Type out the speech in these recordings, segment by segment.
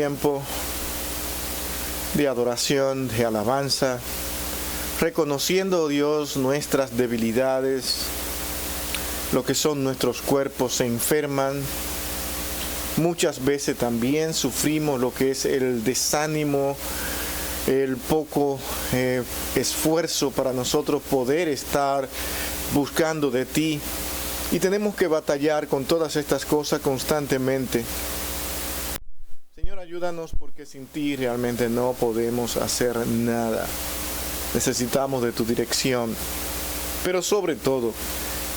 tiempo de adoración, de alabanza, reconociendo, Dios, nuestras debilidades, lo que son nuestros cuerpos se enferman. Muchas veces también sufrimos lo que es el desánimo, el poco esfuerzo para nosotros poder estar buscando de ti. Y tenemos que batallar con todas estas cosas constantemente. Señor, ayúdanos porque sin ti realmente no podemos hacer nada. Necesitamos de tu dirección. Pero sobre todo,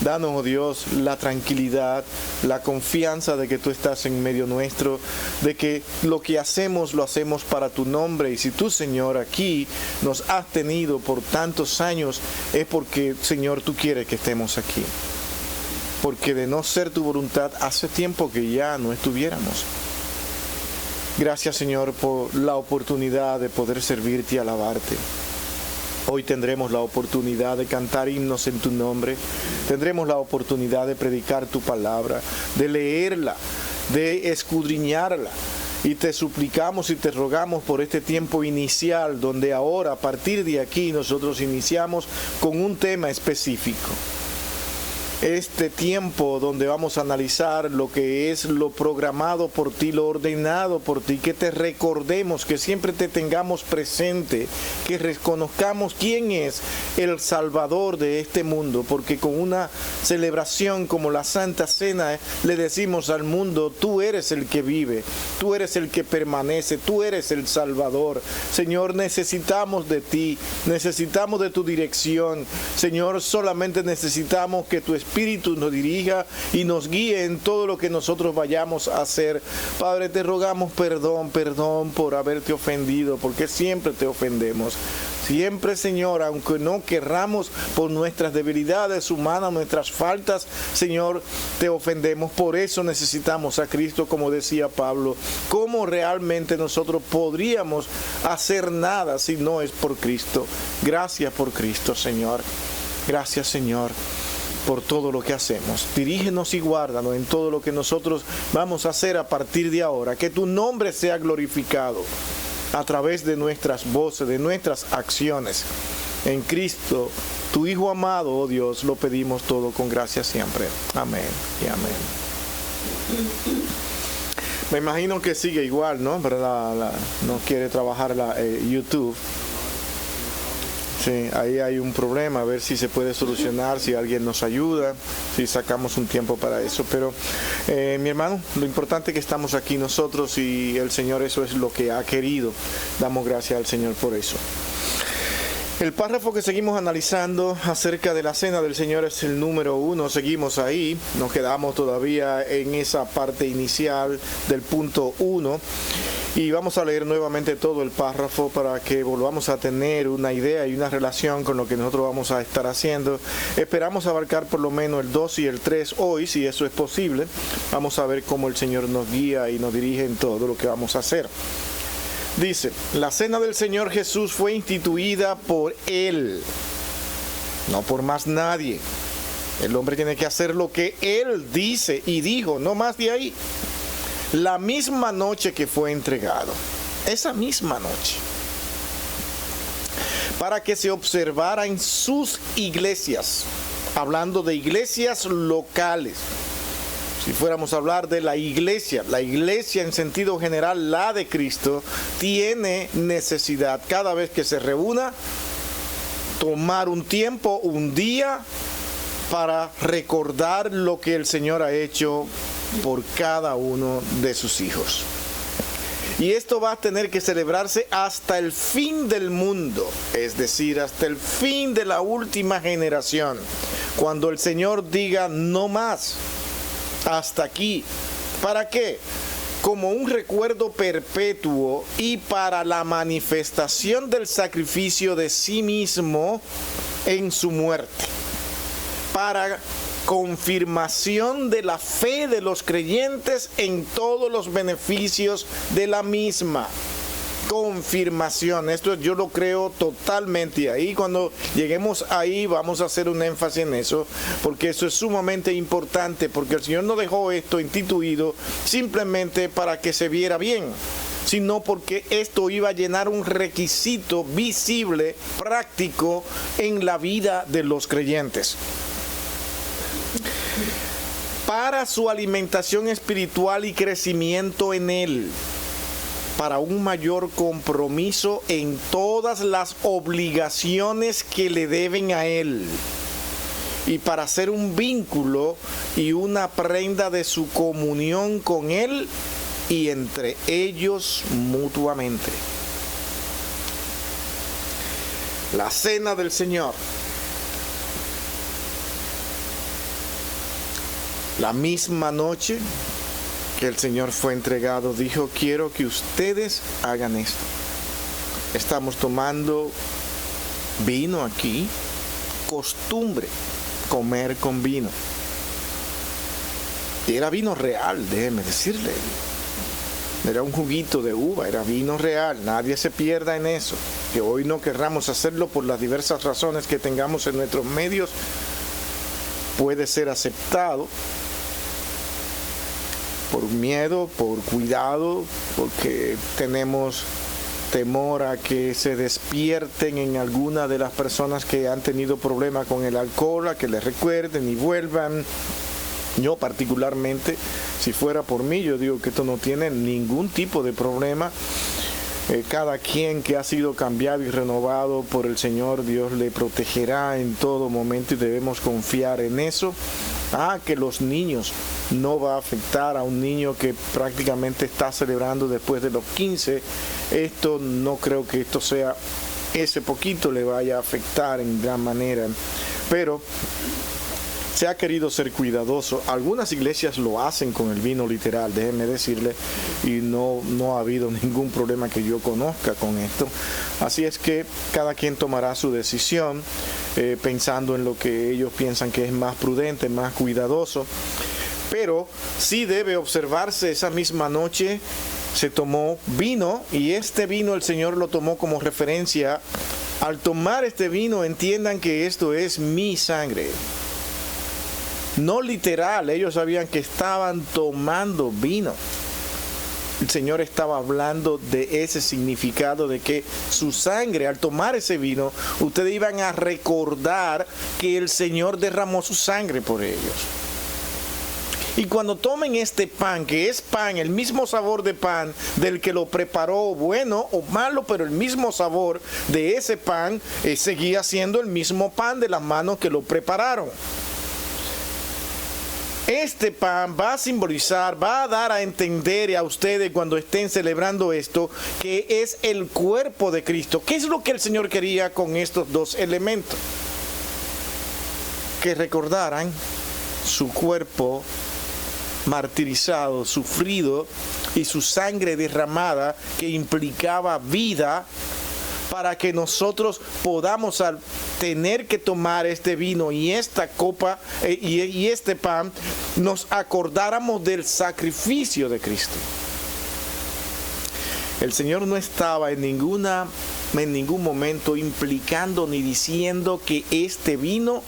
danos, oh Dios, la tranquilidad, la confianza de que tú estás en medio nuestro, de que lo que hacemos lo hacemos para tu nombre. Y si tú, Señor, aquí nos has tenido por tantos años, es porque, Señor, tú quieres que estemos aquí. Porque de no ser tu voluntad, hace tiempo que ya no estuviéramos. Gracias, Señor, por la oportunidad de poder servirte y alabarte. Hoy tendremos la oportunidad de cantar himnos en tu nombre. Tendremos la oportunidad de predicar tu palabra, de leerla, de escudriñarla. Y te suplicamos y te rogamos por este tiempo inicial, donde ahora, a partir de aquí, nosotros iniciamos con un tema específico. Este tiempo donde vamos a analizar lo que es lo programado por ti, lo ordenado por ti, que te recordemos, que siempre te tengamos presente, que reconozcamos quién es el Salvador de este mundo, porque con una celebración como la Santa Cena le decimos al mundo: tú eres el que vive, tú eres el que permanece, tú eres el Salvador. Señor, necesitamos de ti, necesitamos de tu dirección. Señor, solamente necesitamos que tu Espíritu nos dirija y nos guíe en todo lo que nosotros vayamos a hacer. Padre, te rogamos perdón por haberte ofendido, porque siempre te ofendemos. Siempre, Señor, aunque no querramos, por nuestras debilidades humanas, nuestras faltas, Señor, te ofendemos. Por eso necesitamos a Cristo, como decía Pablo. ¿Cómo realmente nosotros podríamos hacer nada si no es por Cristo? Gracias por Cristo, Señor. Gracias, Señor, por todo lo que hacemos. Dirígenos y guárdanos en todo lo que nosotros vamos a hacer a partir de ahora. Que tu nombre sea glorificado a través de nuestras voces, de nuestras acciones. En Cristo, tu Hijo amado, oh Dios, lo pedimos todo con gracia siempre. Amén y amén. Me imagino que sigue igual, ¿no? Pero no quiere trabajar YouTube. Sí, ahí hay un problema, a ver si se puede solucionar, si alguien nos ayuda, si sacamos un tiempo para eso. Pero mi hermano, lo importante es que estamos aquí nosotros y el Señor eso es lo que ha querido. Damos gracias al Señor por eso. El párrafo que seguimos analizando acerca de la cena del Señor es el número 1. Seguimos ahí, nos quedamos todavía en esa parte inicial del punto 1. Y vamos a leer nuevamente todo el párrafo para que volvamos a tener una idea y una relación con lo que nosotros vamos a estar haciendo. Esperamos abarcar por lo menos el 2 y el 3 hoy, si eso es posible. Vamos a ver cómo el Señor nos guía y nos dirige en todo lo que vamos a hacer. Dice: la cena del Señor Jesús fue instituida por Él, no por más nadie. El hombre tiene que hacer lo que Él dice y dijo, no más de ahí. La misma noche que fue entregado, esa misma noche, para que se observara en sus iglesias, hablando de iglesias locales. Si fuéramos a hablar de la iglesia en sentido general, la de Cristo, tiene necesidad cada vez que se reúna, tomar un tiempo, un día, para recordar lo que el Señor ha hecho por cada uno de sus hijos. Y esto va a tener que celebrarse hasta el fin del mundo, es decir, hasta el fin de la última generación, cuando el Señor diga no más, hasta aquí. ¿Para qué? Como un recuerdo perpetuo y para la manifestación del sacrificio de sí mismo en su muerte, para confirmación de la fe de los creyentes en todos los beneficios de la misma. Confirmación, esto yo lo creo totalmente. Ahí cuando lleguemos ahí vamos a hacer un énfasis en eso, porque eso es sumamente importante, porque el Señor no dejó esto instituido simplemente para que se viera bien, sino porque esto iba a llenar un requisito visible, práctico en la vida de los creyentes. Para su alimentación espiritual y crecimiento en Él, para un mayor compromiso en todas las obligaciones que le deben a Él, y para hacer un vínculo y una prenda de su comunión con Él y entre ellos mutuamente. La cena del Señor. La misma noche que el Señor fue entregado, dijo: quiero que ustedes hagan esto. Estamos tomando vino aquí, costumbre comer con vino. Y era vino real, déjeme decirle. Era un juguito de uva, era vino real. Nadie se pierda en eso. Que hoy no querramos hacerlo por las diversas razones que tengamos en nuestros medios, puede ser aceptado por miedo, por cuidado, porque tenemos temor a que se despierten en alguna de las personas que han tenido problemas con el alcohol, a que les recuerden y vuelvan. Yo particularmente, si fuera por mí, yo digo que esto no tiene ningún tipo de problema. Cada quien que ha sido cambiado y renovado por el Señor, Dios le protegerá en todo momento y debemos confiar en eso. Que los niños, no va a afectar a un niño que prácticamente está celebrando después de los 15. Esto no creo que esto sea, ese poquito le vaya a afectar en gran manera, pero se ha querido ser cuidadoso. Algunas iglesias lo hacen con el vino literal, déjenme decirle, y no ha habido ningún problema que yo conozca con esto. Así es que cada quien tomará su decisión pensando en lo que ellos piensan que es más prudente, más cuidadoso. Pero sí debe observarse, esa misma noche se tomó vino, y este vino el Señor lo tomó como referencia. Al tomar este vino, entiendan que esto es mi sangre. No literal, ellos sabían que estaban tomando vino. El Señor estaba hablando de ese significado de que su sangre, al tomar ese vino, ustedes iban a recordar que el Señor derramó su sangre por ellos. Y cuando tomen este pan, que es pan, el mismo sabor de pan del que lo preparó, bueno o malo, pero el mismo sabor de ese pan, seguía siendo el mismo pan de las manos que lo prepararon. Este pan va a simbolizar, va a dar a entender a ustedes cuando estén celebrando esto, que es el cuerpo de Cristo. ¿Qué es lo que el Señor quería con estos dos elementos? Que recordaran su cuerpo martirizado, sufrido, y su sangre derramada, que implicaba vida, para que nosotros podamos, al tener que tomar este vino y esta copa y este pan, nos acordáramos del sacrificio de Cristo. El Señor no estaba en ningún momento implicando ni diciendo que este vino,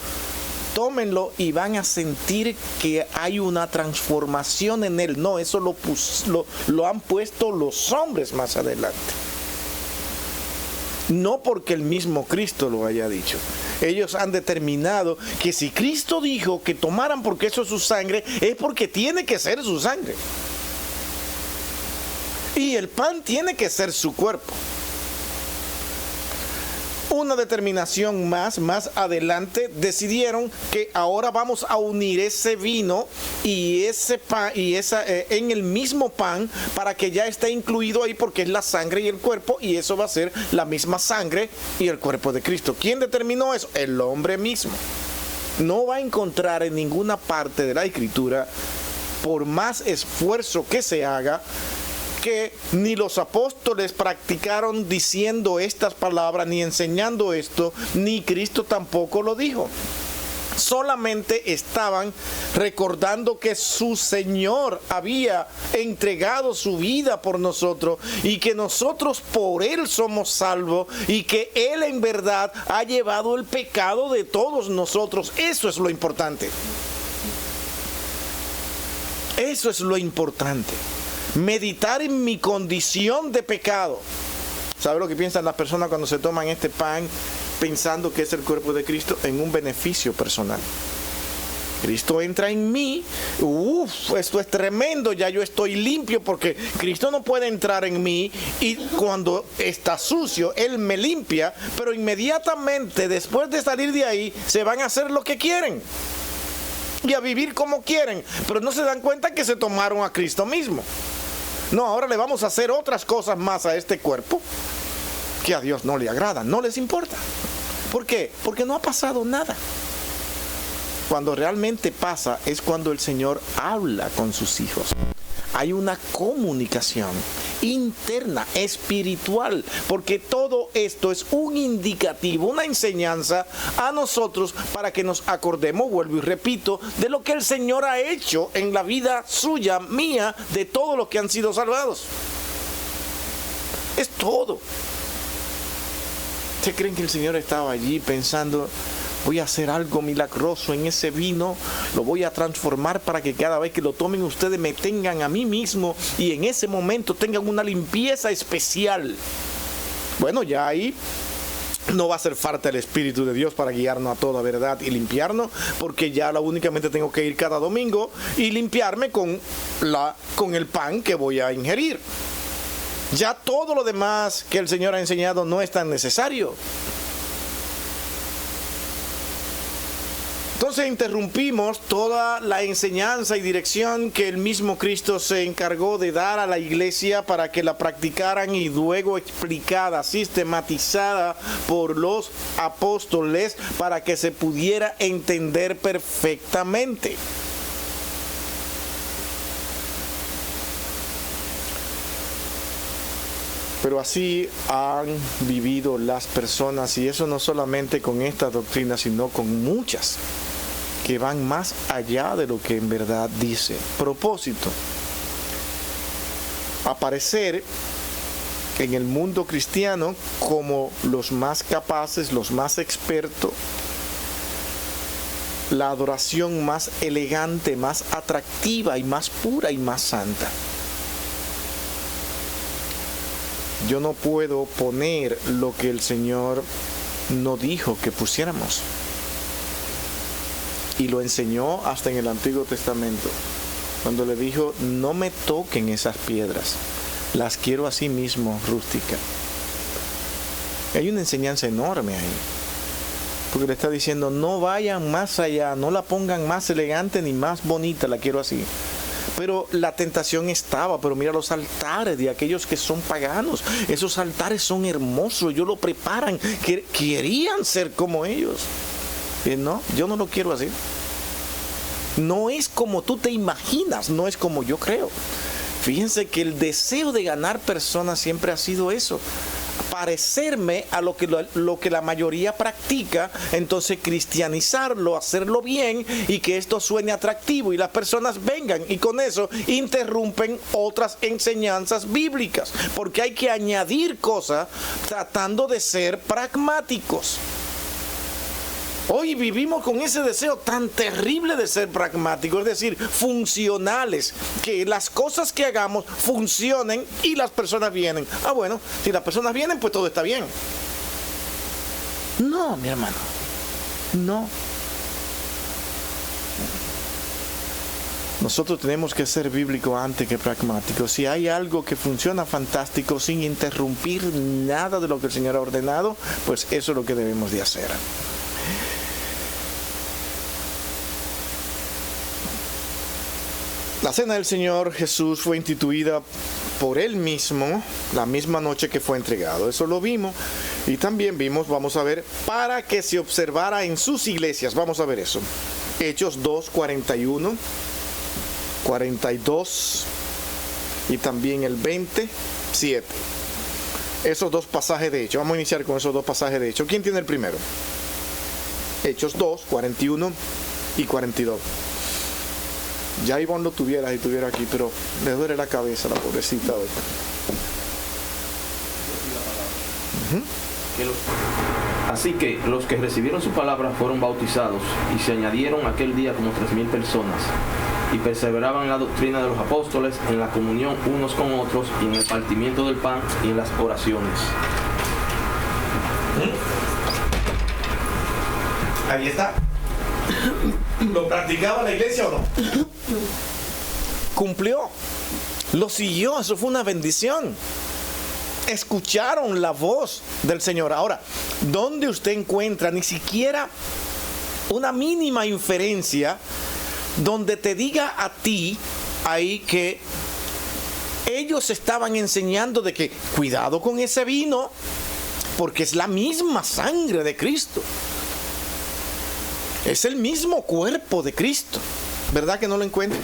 tómenlo y van a sentir que hay una transformación en él. No, eso lo han puesto los hombres más adelante. No porque el mismo Cristo lo haya dicho. Ellos han determinado que si Cristo dijo que tomaran porque eso es su sangre, es porque tiene que ser su sangre. Y el pan tiene que ser su cuerpo. Una determinación más adelante, decidieron que ahora vamos a unir ese vino y ese pan en el mismo pan, para que ya esté incluido ahí, porque es la sangre y el cuerpo, y eso va a ser la misma sangre y el cuerpo de Cristo. ¿Quién determinó eso? El hombre mismo. No va a encontrar en ninguna parte de la Escritura, por más esfuerzo que se haga, que ni los apóstoles practicaron diciendo estas palabras, ni enseñando esto, ni Cristo tampoco lo dijo. Solamente estaban recordando que su Señor había entregado su vida por nosotros, y que nosotros por Él somos salvos, y que Él en verdad ha llevado el pecado de todos nosotros. Eso es lo importante. Eso es lo importante. meditar en mi condición de pecado. ¿Sabe lo que piensan las personas cuando se toman este pan pensando que es el cuerpo de Cristo? En un beneficio personal. Cristo entra en mí, esto es tremendo, ya yo estoy limpio porque Cristo no puede entrar en mí y cuando está sucio, Él me limpia, pero inmediatamente después de salir de ahí se van a hacer lo que quieren y a vivir como quieren, pero no se dan cuenta que se tomaron a Cristo mismo. No, ahora le vamos a hacer otras cosas más a este cuerpo que a Dios no le agrada, no les importa. ¿Por qué? Porque no ha pasado nada. Cuando realmente pasa es cuando el Señor habla con sus hijos. Hay una comunicación interna, espiritual, porque todo esto es un indicativo, una enseñanza a nosotros para que nos acordemos, vuelvo y repito, de lo que el Señor ha hecho en la vida suya, mía, de todos los que han sido salvados. Es todo. ¿Ustedes creen que el Señor estaba allí pensando, voy a hacer algo milagroso en ese vino, lo voy a transformar para que cada vez que lo tomen ustedes me tengan a mí mismo y en ese momento tengan una limpieza especial? Bueno, ya ahí no va a hacer falta el Espíritu de Dios para guiarnos a toda verdad y limpiarnos, porque ya únicamente tengo que ir cada domingo y limpiarme con el pan que voy a ingerir. Ya todo lo demás que el Señor ha enseñado no es tan necesario. Entonces interrumpimos toda la enseñanza y dirección que el mismo Cristo se encargó de dar a la iglesia para que la practicaran y luego explicada, sistematizada por los apóstoles para que se pudiera entender perfectamente. Pero así han vivido las personas, y eso no solamente con esta doctrina, sino con muchas que van más allá de lo que en verdad dice. Propósito: aparecer en el mundo cristiano como los más capaces, los más expertos, la adoración más elegante, más atractiva y más pura y más santa. Yo no puedo poner lo que el Señor no dijo que pusiéramos. Y lo enseñó hasta en el Antiguo Testamento, cuando le dijo, no me toquen esas piedras, las quiero así mismo rústicas. Hay una enseñanza enorme ahí, porque le está diciendo, no vayan más allá, no la pongan más elegante ni más bonita, la quiero así. Pero la tentación estaba, pero mira los altares de aquellos que son paganos, esos altares son hermosos, ellos lo preparan, que querían ser como ellos. Y no, yo no lo quiero así. No es como tú te imaginas, no es como yo creo. Fíjense que el deseo de ganar personas siempre ha sido eso, parecerme a lo que la mayoría practica, entonces cristianizarlo, hacerlo bien y que esto suene atractivo y las personas vengan, y con eso interrumpen otras enseñanzas bíblicas, porque hay que añadir cosas tratando de ser pragmáticos. Hoy vivimos con ese deseo tan terrible de ser pragmáticos, es decir, funcionales, que las cosas que hagamos funcionen y las personas vienen. Ah, bueno, si las personas vienen, pues todo está bien. No, mi hermano, no. Nosotros tenemos que ser bíblicos antes que pragmáticos. Si hay algo que funciona fantástico sin interrumpir nada de lo que el Señor ha ordenado, pues eso es lo que debemos de hacer. La cena del Señor Jesús fue instituida por Él mismo la misma noche que fue entregado. Eso lo vimos. Y también vimos, vamos a ver, para que se observara en sus iglesias. Vamos a ver eso. Hechos 2, 41, 42 y también el 27. Esos dos pasajes de Hechos. Vamos a iniciar con esos dos pasajes de Hechos. ¿Quién tiene el primero? Hechos 2, 41 y 42. Ya Ivonne lo tuviera si estuviera aquí, pero le duele la cabeza la pobrecita hoy. Así que los que recibieron su palabra fueron bautizados y se añadieron aquel día como 3,000 personas. y perseveraban en la doctrina de los apóstoles, en la comunión unos con otros, y en el partimiento del pan y en las oraciones. Ahí está. ¿Lo practicaba la iglesia o no? Cumplió. Lo siguió. Eso fue una bendición. Escucharon la voz del Señor. Ahora, ¿dónde usted encuentra ni siquiera una mínima inferencia donde te diga a ti ahí que ellos estaban enseñando de que cuidado con ese vino, porque es la misma sangre de Cristo? Es el mismo cuerpo de Cristo. ¿Verdad que no lo encuentran?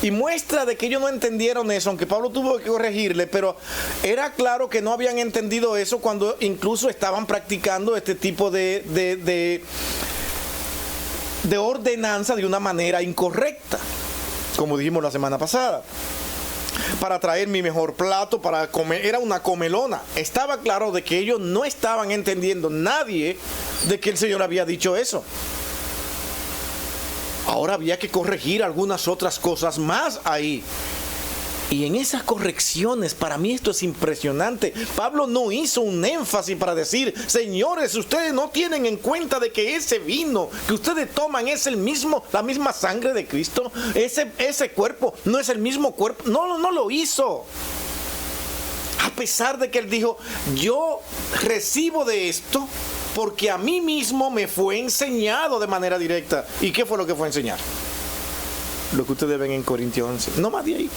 Y muestra de que ellos no entendieron eso, aunque Pablo tuvo que corregirle, pero era claro que no habían entendido eso cuando incluso estaban practicando este tipo de ordenanza de una manera incorrecta, como dijimos la semana pasada. Para traer mi mejor plato, para comer, era una comelona. Estaba claro de que ellos no estaban entendiendo nadie de que el Señor había dicho eso. Ahora había que corregir algunas otras cosas más ahí. Y en esas correcciones, para mí esto es impresionante. Pablo no hizo un énfasis para decir, señores, ustedes no tienen en cuenta de que ese vino que ustedes toman es el mismo, la misma sangre de Cristo. Ese cuerpo no es el mismo cuerpo. No lo hizo. A pesar de que él dijo, yo recibo de esto porque a mí mismo me fue enseñado de manera directa. ¿Y qué fue lo que fue enseñar? Lo que ustedes ven en Corintios 11. No más de ahí.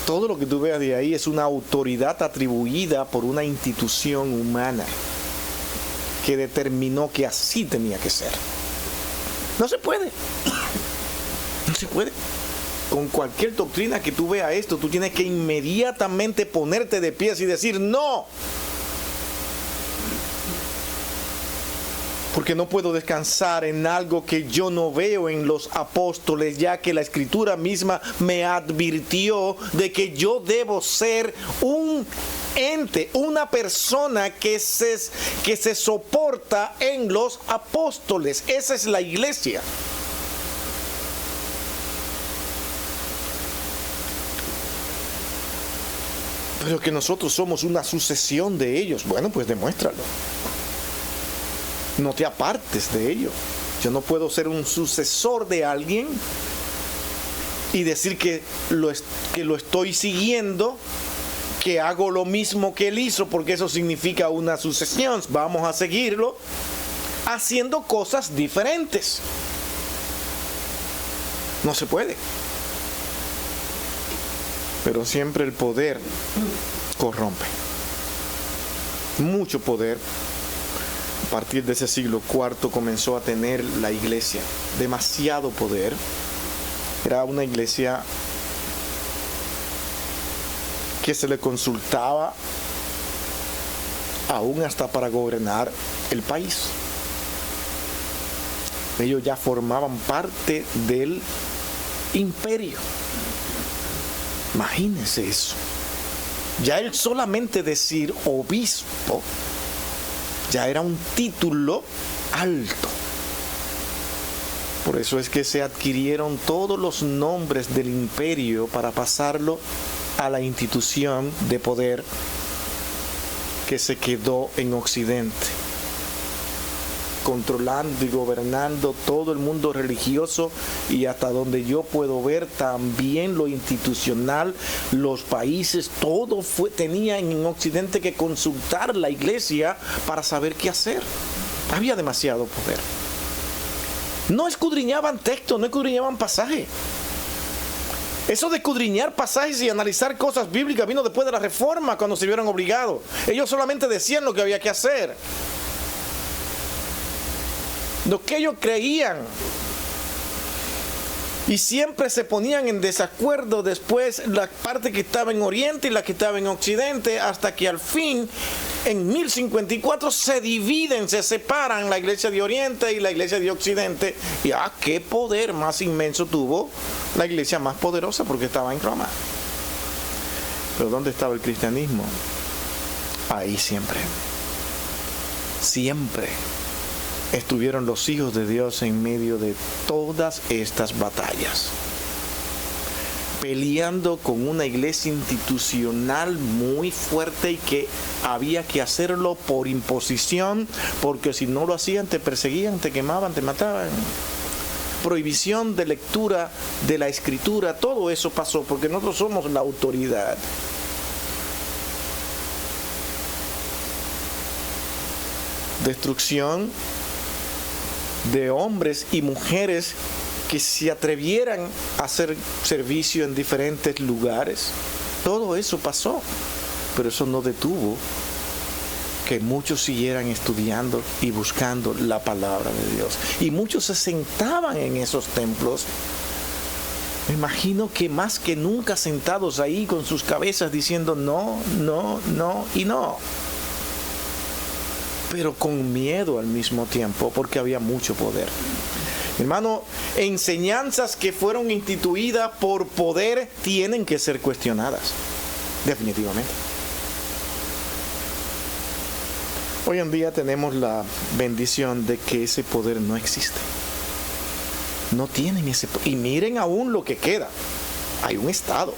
Todo lo que tú veas de ahí es una autoridad atribuida por una institución humana que determinó que así tenía que ser. No se puede. No se puede. Con cualquier doctrina que tú veas esto, tú tienes que inmediatamente ponerte de pies y decir no. Porque no puedo descansar en algo que yo no veo en los apóstoles, ya que la Escritura misma me advirtió de que yo debo ser un ente, una persona que se soporta en los apóstoles. Esa es la iglesia. Pero que nosotros somos una sucesión de ellos. Bueno, pues demuéstralo. No te apartes de ello. Yo no puedo ser un sucesor de alguien y decir que lo estoy siguiendo, que hago lo mismo que él hizo, porque eso significa una sucesión. Vamos a seguirlo haciendo cosas diferentes. No se puede. Pero siempre el poder corrompe. Mucho poder. A partir de ese siglo IV comenzó a tener la iglesia demasiado poder. Era una iglesia que se le consultaba aún hasta para gobernar el país. Ellos ya formaban parte del imperio. Imagínense eso. Ya el solamente decir obispo ya era un título alto. Por eso es que se adquirieron todos los nombres del imperio para pasarlo a la institución de poder que se quedó en Occidente, controlando y gobernando todo el mundo religioso, y hasta donde yo puedo ver también lo institucional, los países, todo tenía en Occidente que consultar la iglesia para saber qué hacer. Había demasiado poder. No escudriñaban textos, no escudriñaban pasajes. Eso de escudriñar pasajes y analizar cosas bíblicas vino después de la Reforma, cuando se vieron obligados. Ellos solamente decían lo que había que hacer, lo que ellos creían, y siempre se ponían en desacuerdo después la parte que estaba en Oriente y la que estaba en Occidente, hasta que al fin en 1054 se dividen, se separan la iglesia de Oriente y la iglesia de Occidente. Y qué poder más inmenso tuvo la iglesia más poderosa, porque estaba en Roma. Pero ¿dónde estaba el cristianismo? Ahí siempre. estuvieron los hijos de Dios en medio de todas estas batallas, peleando con una iglesia institucional muy fuerte y que había que hacerlo por imposición, porque si no lo hacían te perseguían, te quemaban, te mataban. Prohibición de lectura de la escritura, todo eso pasó porque nosotros somos la autoridad. Destrucción de hombres y mujeres que se atrevieran a hacer servicio en diferentes lugares. Todo eso pasó, pero eso no detuvo que muchos siguieran estudiando y buscando la palabra de Dios. Y muchos se sentaban en esos templos. Me imagino que más que nunca sentados ahí con sus cabezas diciendo no, no, no y no. Pero con miedo al mismo tiempo, porque había mucho poder. Hermano, enseñanzas que fueron instituidas por poder tienen que ser cuestionadas, definitivamente. Hoy en día tenemos la bendición de que ese poder no existe. No tienen ese poder. Y miren aún lo que queda. Hay un Estado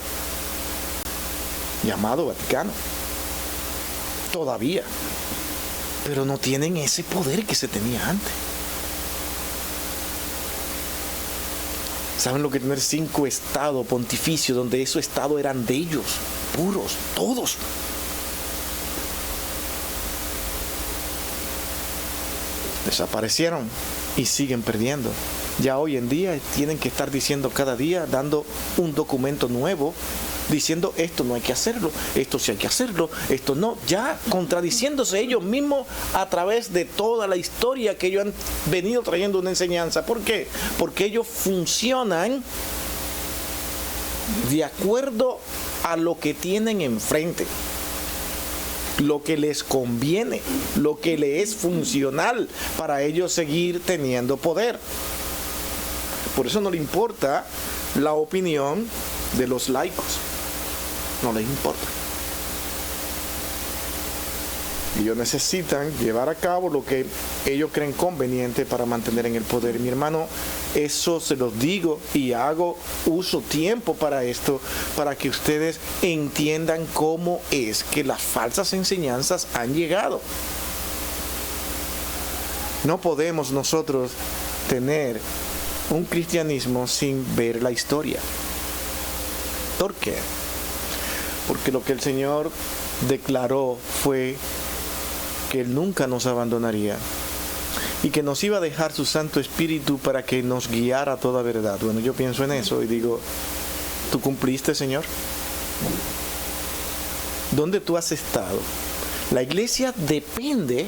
llamado Vaticano. Todavía. Pero no tienen ese poder que se tenía antes. ¿Saben lo que es tener 5 estados pontificios donde esos estados eran de ellos? Puros, todos. Desaparecieron y siguen perdiendo. Ya hoy en día tienen que estar diciendo cada día, dando un documento nuevo, diciendo esto no hay que hacerlo, esto sí hay que hacerlo, esto no, ya contradiciéndose ellos mismos a través de toda la historia que ellos han venido trayendo una enseñanza. ¿Por qué? Porque ellos funcionan de acuerdo a lo que tienen enfrente, lo que les conviene, lo que les es funcional para ellos seguir teniendo poder. Por eso no le importa la opinión de los laicos. No les importa. Ellos necesitan llevar a cabo lo que ellos creen conveniente para mantener en el poder. Mi hermano, eso se los digo y uso tiempo para esto, para que ustedes entiendan cómo es que las falsas enseñanzas han llegado. No podemos nosotros tener un cristianismo sin ver la historia. ¿Por qué? Porque lo que el Señor declaró fue que Él nunca nos abandonaría y que nos iba a dejar su Santo Espíritu para que nos guiara a toda verdad. Bueno, yo pienso en eso y digo, ¿tú cumpliste, Señor? ¿Dónde tú has estado? La iglesia depende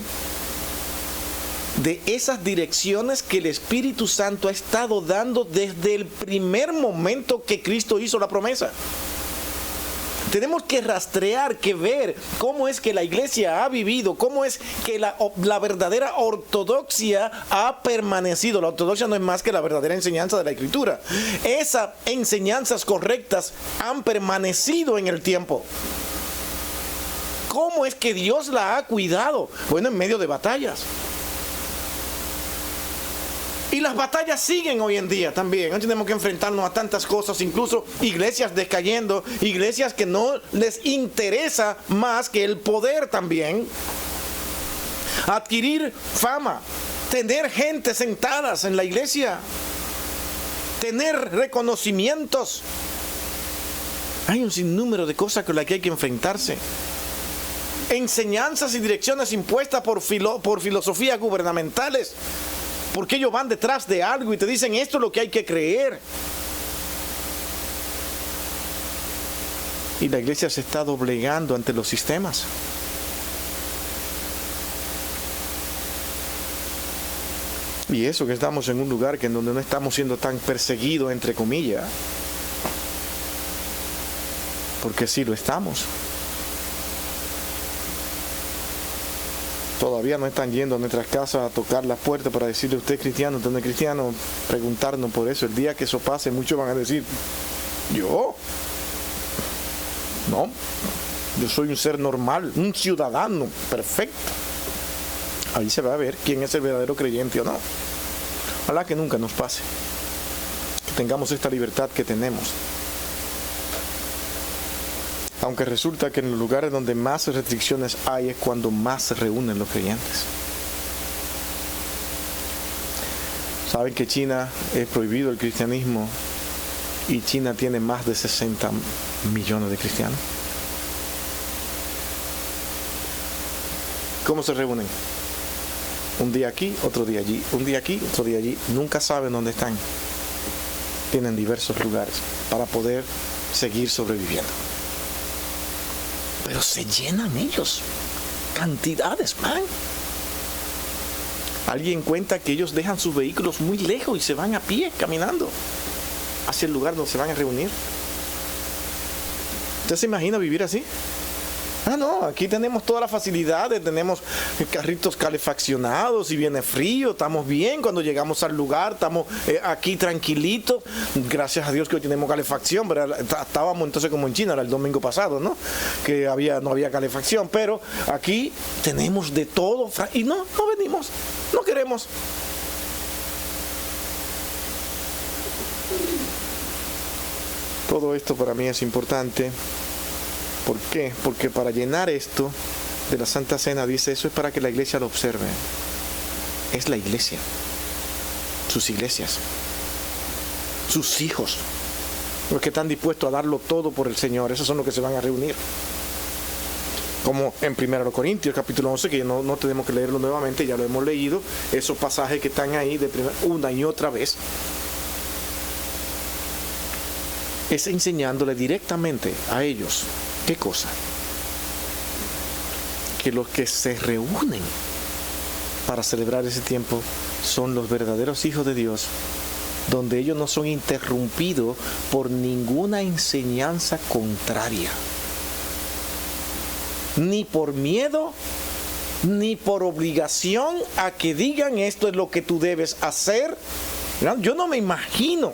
de esas direcciones que el Espíritu Santo ha estado dando desde el primer momento que Cristo hizo la promesa. Tenemos que rastrear, que ver cómo es que la iglesia ha vivido, cómo es que la verdadera ortodoxia ha permanecido. La ortodoxia no es más que la verdadera enseñanza de la Escritura. Esas enseñanzas correctas han permanecido en el tiempo. ¿Cómo es que Dios la ha cuidado? Bueno, en medio de batallas. Y las batallas siguen hoy en día también. Hoy tenemos que enfrentarnos a tantas cosas, incluso iglesias decayendo, iglesias que no les interesa más que el poder también. Adquirir fama, tener gente sentadas en la iglesia, tener reconocimientos. Hay un sinnúmero de cosas con las que hay que enfrentarse. Enseñanzas y direcciones impuestas por filosofías gubernamentales. Porque ellos van detrás de algo y te dicen esto es lo que hay que creer. Y la iglesia se está doblegando ante los sistemas. Y eso que estamos en un lugar que en donde no estamos siendo tan perseguidos, entre comillas. Porque sí lo estamos. Todavía no están yendo a nuestras casas a tocar la puerta para decirle usted es cristiano, usted no es cristiano, preguntarnos por eso. El día que eso pase, muchos van a decir, ¿yo? No, yo soy un ser normal, un ciudadano perfecto. Ahí se va a ver quién es el verdadero creyente o no. Ojalá que nunca nos pase. Que tengamos esta libertad que tenemos. Aunque resulta que en los lugares donde más restricciones hay es cuando más se reúnen los creyentes. Saben que China es prohibido el cristianismo y China tiene más de 60 millones de cristianos. ¿Cómo se reúnen? Un día aquí, otro día allí, un día aquí, otro día allí. Nunca saben dónde están. Tienen diversos lugares para poder seguir sobreviviendo. Pero se llenan ellos. Cantidades, man. Alguien cuenta que ellos dejan sus vehículos muy lejos y se van a pie, caminando, hacia el lugar donde se van a reunir. ¿Usted se imagina vivir así? No, aquí tenemos todas las facilidades, tenemos carritos calefaccionados y viene frío, estamos bien cuando llegamos al lugar, estamos aquí tranquilitos, gracias a Dios que hoy tenemos calefacción, pero estábamos entonces como en China, era el domingo pasado, ¿no? Que no había calefacción, pero aquí tenemos de todo y no venimos, no queremos. Todo esto para mí es importante. ¿Por qué? Porque para llenar esto de la Santa Cena, dice, eso es para que la iglesia lo observe. Es la iglesia, sus iglesias, sus hijos, los que están dispuestos a darlo todo por el Señor. Esos son los que se van a reunir. Como en 1 Corintios capítulo 11, que no tenemos que leerlo nuevamente, ya lo hemos leído, esos pasajes que están ahí una y otra vez. Es enseñándole directamente a ellos. ¿Qué cosa? Que los que se reúnen para celebrar ese tiempo son los verdaderos hijos de Dios, donde ellos no son interrumpidos por ninguna enseñanza contraria, ni por miedo, ni por obligación a que digan esto es lo que tú debes hacer. Yo no me imagino,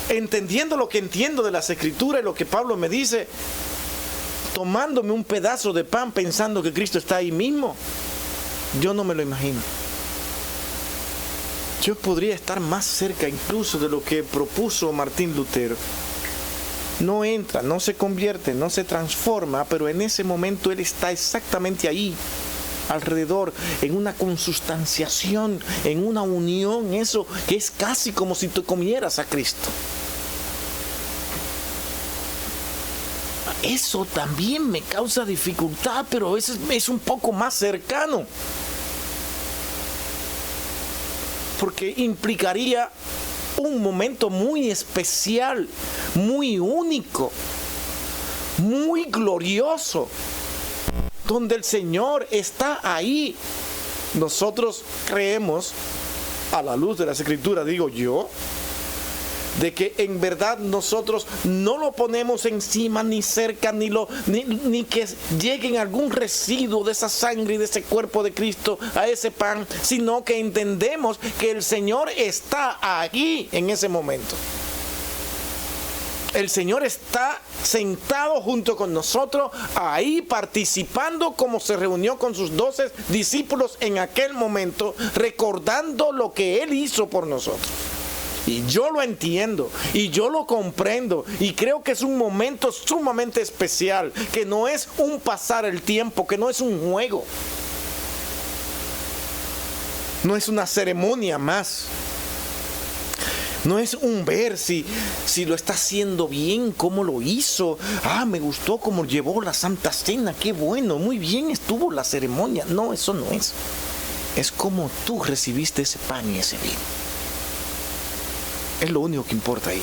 entendiendo lo que entiendo de las Escrituras y lo que Pablo me dice, tomándome un pedazo de pan pensando que Cristo está ahí mismo. Yo no me lo imagino. Yo podría estar más cerca incluso de lo que propuso Martín Lutero. No entra, no se convierte, no se transforma, pero en ese momento él está exactamente ahí, alrededor, en una consustanciación, en una unión, eso que es casi como si tú comieras a Cristo. Eso también me causa dificultad, pero eso es un poco más cercano, porque implicaría un momento muy especial, muy único, muy glorioso, donde el Señor está ahí. Nosotros creemos, a la luz de las Escrituras, digo yo, de que en verdad nosotros no lo ponemos encima ni cerca, ni que llegue en algún residuo de esa sangre y de ese cuerpo de Cristo a ese pan, sino que entendemos que el Señor está aquí en ese momento. El Señor está sentado junto con nosotros, ahí participando como se reunió con sus 12 discípulos en aquel momento, recordando lo que Él hizo por nosotros. Y yo lo entiendo, y yo lo comprendo, y creo que es un momento sumamente especial, que no es un pasar el tiempo, que no es un juego, no es una ceremonia más. No es un ver si lo está haciendo bien, cómo lo hizo. Me gustó cómo llevó la Santa Cena, qué bueno, muy bien estuvo la ceremonia. No, eso no es. Es como tú recibiste ese pan y ese vino. Es lo único que importa ahí.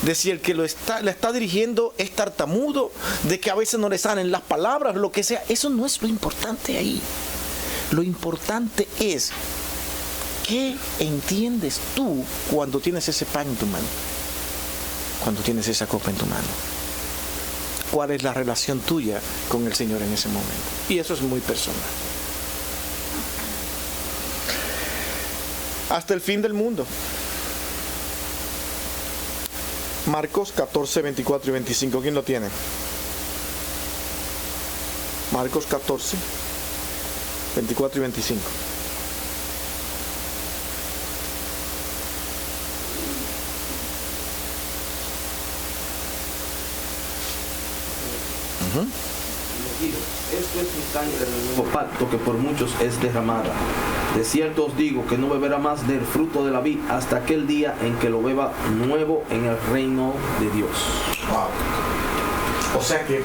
De si el que le está dirigiendo es tartamudo, de que a veces no le salen las palabras, lo que sea, eso no es lo importante ahí. Lo importante es, ¿qué entiendes tú cuando tienes ese pan en tu mano? Cuando tienes esa copa en tu mano. ¿Cuál es la relación tuya con el Señor en ese momento? Y eso es muy personal. Hasta el fin del mundo. Marcos 14, 24 y 25. ¿Quién lo tiene? Marcos 14, 24 y 25. Esto es mi sangre del nuevo pacto que por muchos es derramada. De cierto os digo que no beberá más del fruto de la vid hasta aquel día en que lo beba nuevo en el reino de Dios. Wow. O sea que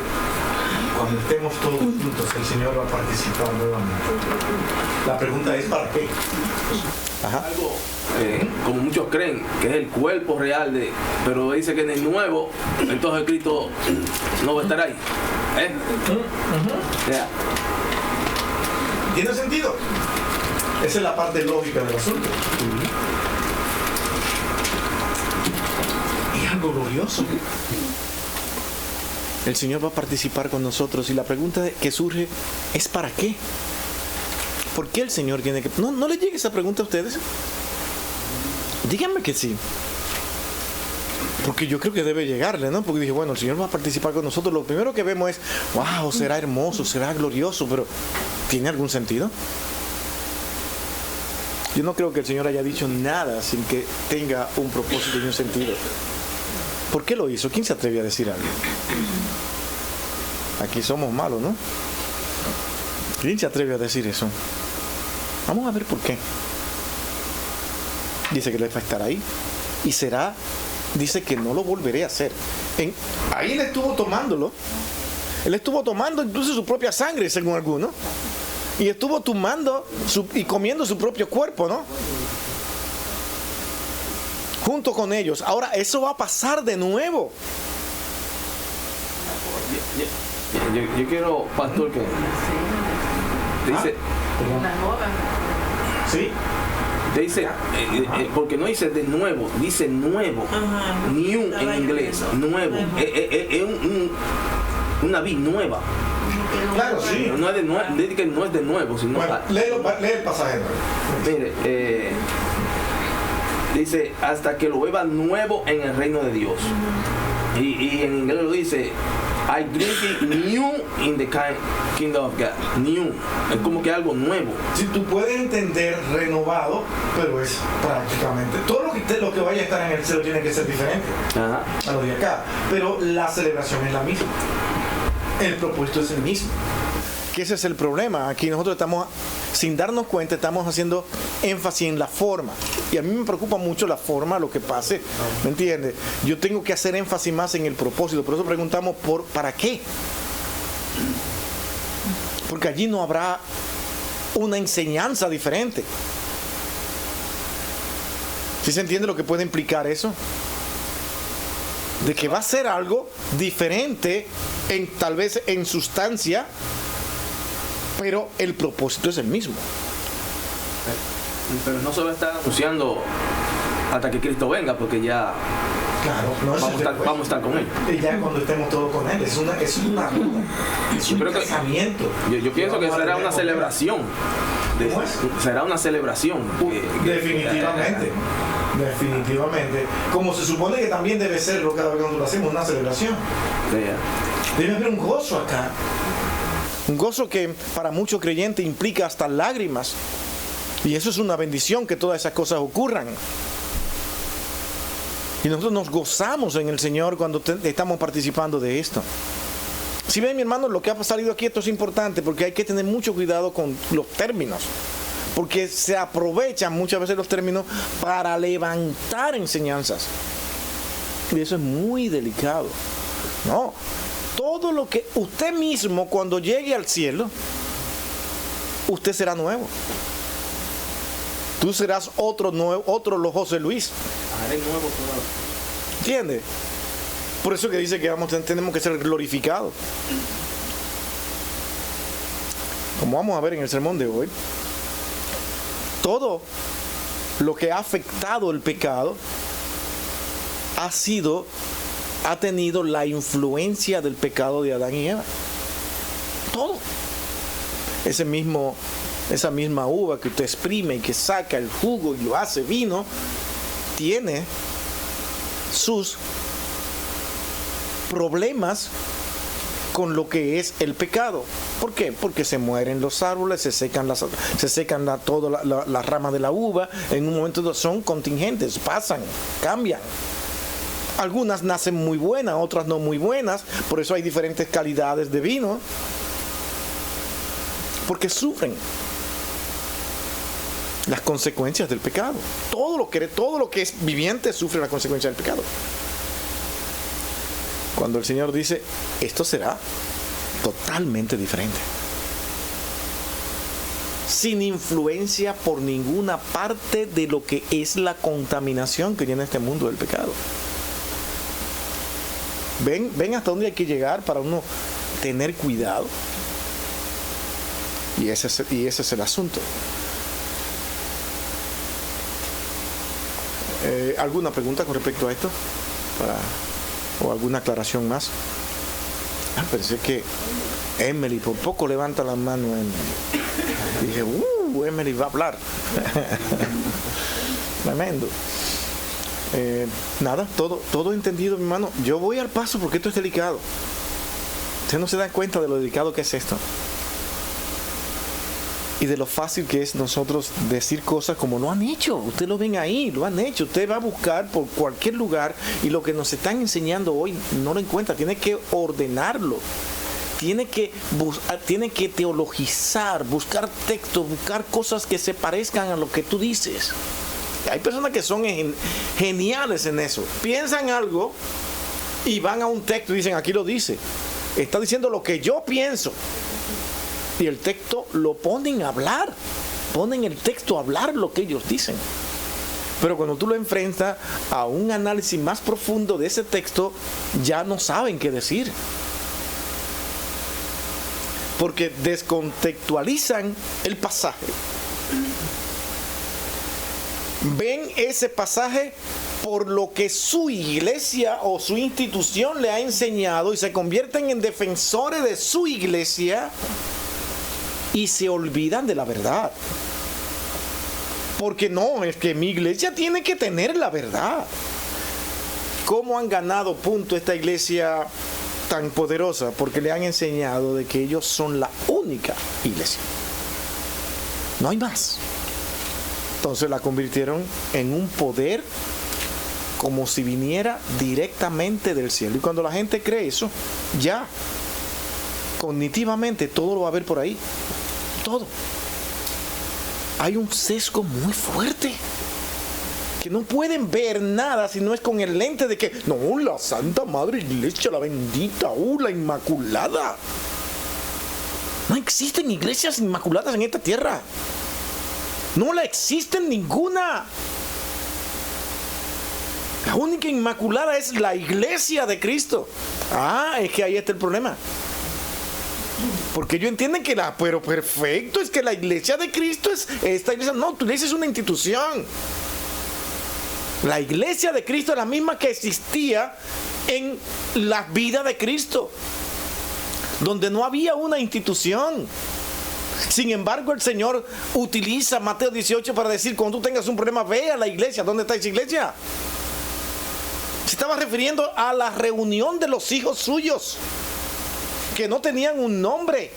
cuando estemos todos juntos, el Señor va a participar nuevamente. La pregunta es ¿para qué? Ajá. Algo, como muchos creen, que es el cuerpo real de, pero dice que en el nuevo, entonces Cristo no va a estar ahí. Yeah. ¿Tiene sentido? Esa es la parte lógica del asunto. Es algo glorioso. El Señor va a participar con nosotros y la pregunta que surge es ¿para qué? ¿Por qué el Señor tiene que...? ¿No le llegue esa pregunta a ustedes? Díganme que sí. Porque yo creo que debe llegarle, ¿no? Porque dije, bueno, el Señor va a participar con nosotros. Lo primero que vemos es, wow, será hermoso, será glorioso, pero ¿tiene algún sentido? Yo no creo que el Señor haya dicho nada sin que tenga un propósito y un sentido. ¿Por qué lo hizo? ¿Quién se atreve a decir algo? Aquí somos malos, ¿no? ¿Quién se atreve a decir eso? Vamos a ver por qué. Dice que le va a estar ahí y será... Dice que no lo volveré a hacer. Ahí él estuvo tomándolo. Él estuvo tomando incluso su propia sangre, según algunos. Y estuvo tomando y comiendo su propio cuerpo, ¿no? Junto con ellos. Ahora, eso va a pasar de nuevo. Yo quiero, pastor, que dice... ¿Sí? Dice, porque no dice de nuevo, dice nuevo. New en inglés, nuevo. Es una vid nueva. Claro, sí. No es de nuevo, que no es de nuevo, sino... Bueno, lee el pasaje. Mire, dice, hasta que lo beba nuevo en el reino de Dios. Y en inglés lo dice, I drink it new in the kingdom of God. New. Es como que algo nuevo. Si tú puedes entender renovado, pero es prácticamente todo lo que vaya a estar en el cielo tiene que ser diferente. Ajá. A lo de acá. Pero la celebración es la misma. El propósito es el mismo. Que ese es el problema. Aquí nosotros estamos, sin darnos cuenta, estamos haciendo énfasis en la forma. Y a mí me preocupa mucho la forma, lo que pase. ¿Me entiendes? Yo tengo que hacer énfasis más en el propósito. Por eso preguntamos ¿para qué? Porque allí no habrá una enseñanza diferente. ¿Sí se entiende lo que puede implicar eso? De que va a ser algo diferente, tal vez en sustancia, pero el propósito es el mismo. Pero no se va a estar anunciando hasta que Cristo venga, porque ya vamos a estar con Él. Y ya cuando estemos todos con Él, es un casamiento. Yo pienso que será una celebración. Será una celebración. Definitivamente. Definitivamente. Como se supone que también debe serlo cada vez que nosotros lo hacemos, una celebración. Debe haber un gozo acá. Un gozo que para muchos creyentes implica hasta lágrimas. Y eso es una bendición que todas esas cosas ocurran. Y nosotros nos gozamos en el Señor cuando estamos participando de esto. Si ven, mi hermano, lo que ha salido aquí, esto es importante porque hay que tener mucho cuidado con los términos. Porque se aprovechan muchas veces los términos para levantar enseñanzas. Y eso es muy delicado. No. Todo lo que usted mismo, cuando llegue al cielo, usted será nuevo. Tú serás otro José Luis. Haré nuevo todo. ¿Entiendes? Por eso que dice que tenemos que ser glorificados. Como vamos a ver en el sermón de hoy, todo lo que ha afectado el pecado ha tenido la influencia del pecado de Adán y Eva. Todo. Esa misma uva que usted exprime y que saca el jugo y lo hace vino, tiene sus problemas con lo que es el pecado. ¿Por qué? Porque se mueren los árboles, se secan todas las ramas de la uva. En un momento son contingentes, pasan, cambian. Algunas nacen muy buenas, otras no muy buenas. Por eso hay diferentes calidades de vino. Porque sufren las consecuencias del pecado. Todo lo que es viviente sufre las consecuencias del pecado. Cuando el Señor dice, esto será totalmente diferente. Sin influencia por ninguna parte de lo que es la contaminación que tiene este mundo del pecado. ¿Ven hasta dónde hay que llegar para uno tener cuidado? Y ese es el asunto. ¿Alguna pregunta con respecto a esto? ¿O alguna aclaración más? Pensé que Emily por poco levanta la mano. Dije, Emily va a hablar. Tremendo. Nada, todo entendido, mi hermano. Yo voy al paso porque esto es delicado. Usted no se da cuenta de lo delicado que es esto. Y de lo fácil que es nosotros decir cosas como lo han hecho. Ustedes lo ven ahí, lo han hecho. Usted va a buscar por cualquier lugar y lo que nos están enseñando hoy no lo encuentra. Tiene que ordenarlo. Tiene que teologizar, buscar textos, buscar cosas que se parezcan a lo que tú dices. Hay personas que son geniales en eso. Piensan algo y van a un texto y dicen, aquí lo dice. Está diciendo lo que yo pienso. Y el texto lo ponen a hablar. Ponen el texto a hablar lo que ellos dicen. Pero cuando tú lo enfrentas a un análisis más profundo de ese texto, ya no saben qué decir. Porque descontextualizan el pasaje. Ven ese pasaje por lo que su iglesia o su institución le ha enseñado y se convierten en defensores de su iglesia y se olvidan de la verdad. Porque no, es que mi iglesia tiene que tener la verdad. ¿Cómo han ganado punto esta iglesia tan poderosa? Porque le han enseñado de que ellos son la única iglesia. No hay más. Entonces la convirtieron en un poder como si viniera directamente del cielo. Y cuando la gente cree eso, ya cognitivamente todo lo va a ver por ahí. Todo. Hay un sesgo muy fuerte. Que no pueden ver nada si no es con el lente de que, no, la Santa Madre Iglesia, la bendita, la Inmaculada. No existen iglesias inmaculadas en esta tierra. No la existen ninguna. La única inmaculada es la iglesia de Cristo. Es que ahí está el problema. Porque ellos entienden que pero perfecto, es que la iglesia de Cristo es esta iglesia. No, tu iglesia es una institución. La iglesia de Cristo es la misma que existía en la vida de Cristo, donde no había una institución. Sin embargo, el Señor utiliza Mateo 18 para decir, cuando tú tengas un problema, ve a la iglesia. ¿Dónde está esa iglesia? Se estaba refiriendo a la reunión de los hijos suyos, que no tenían un nombre.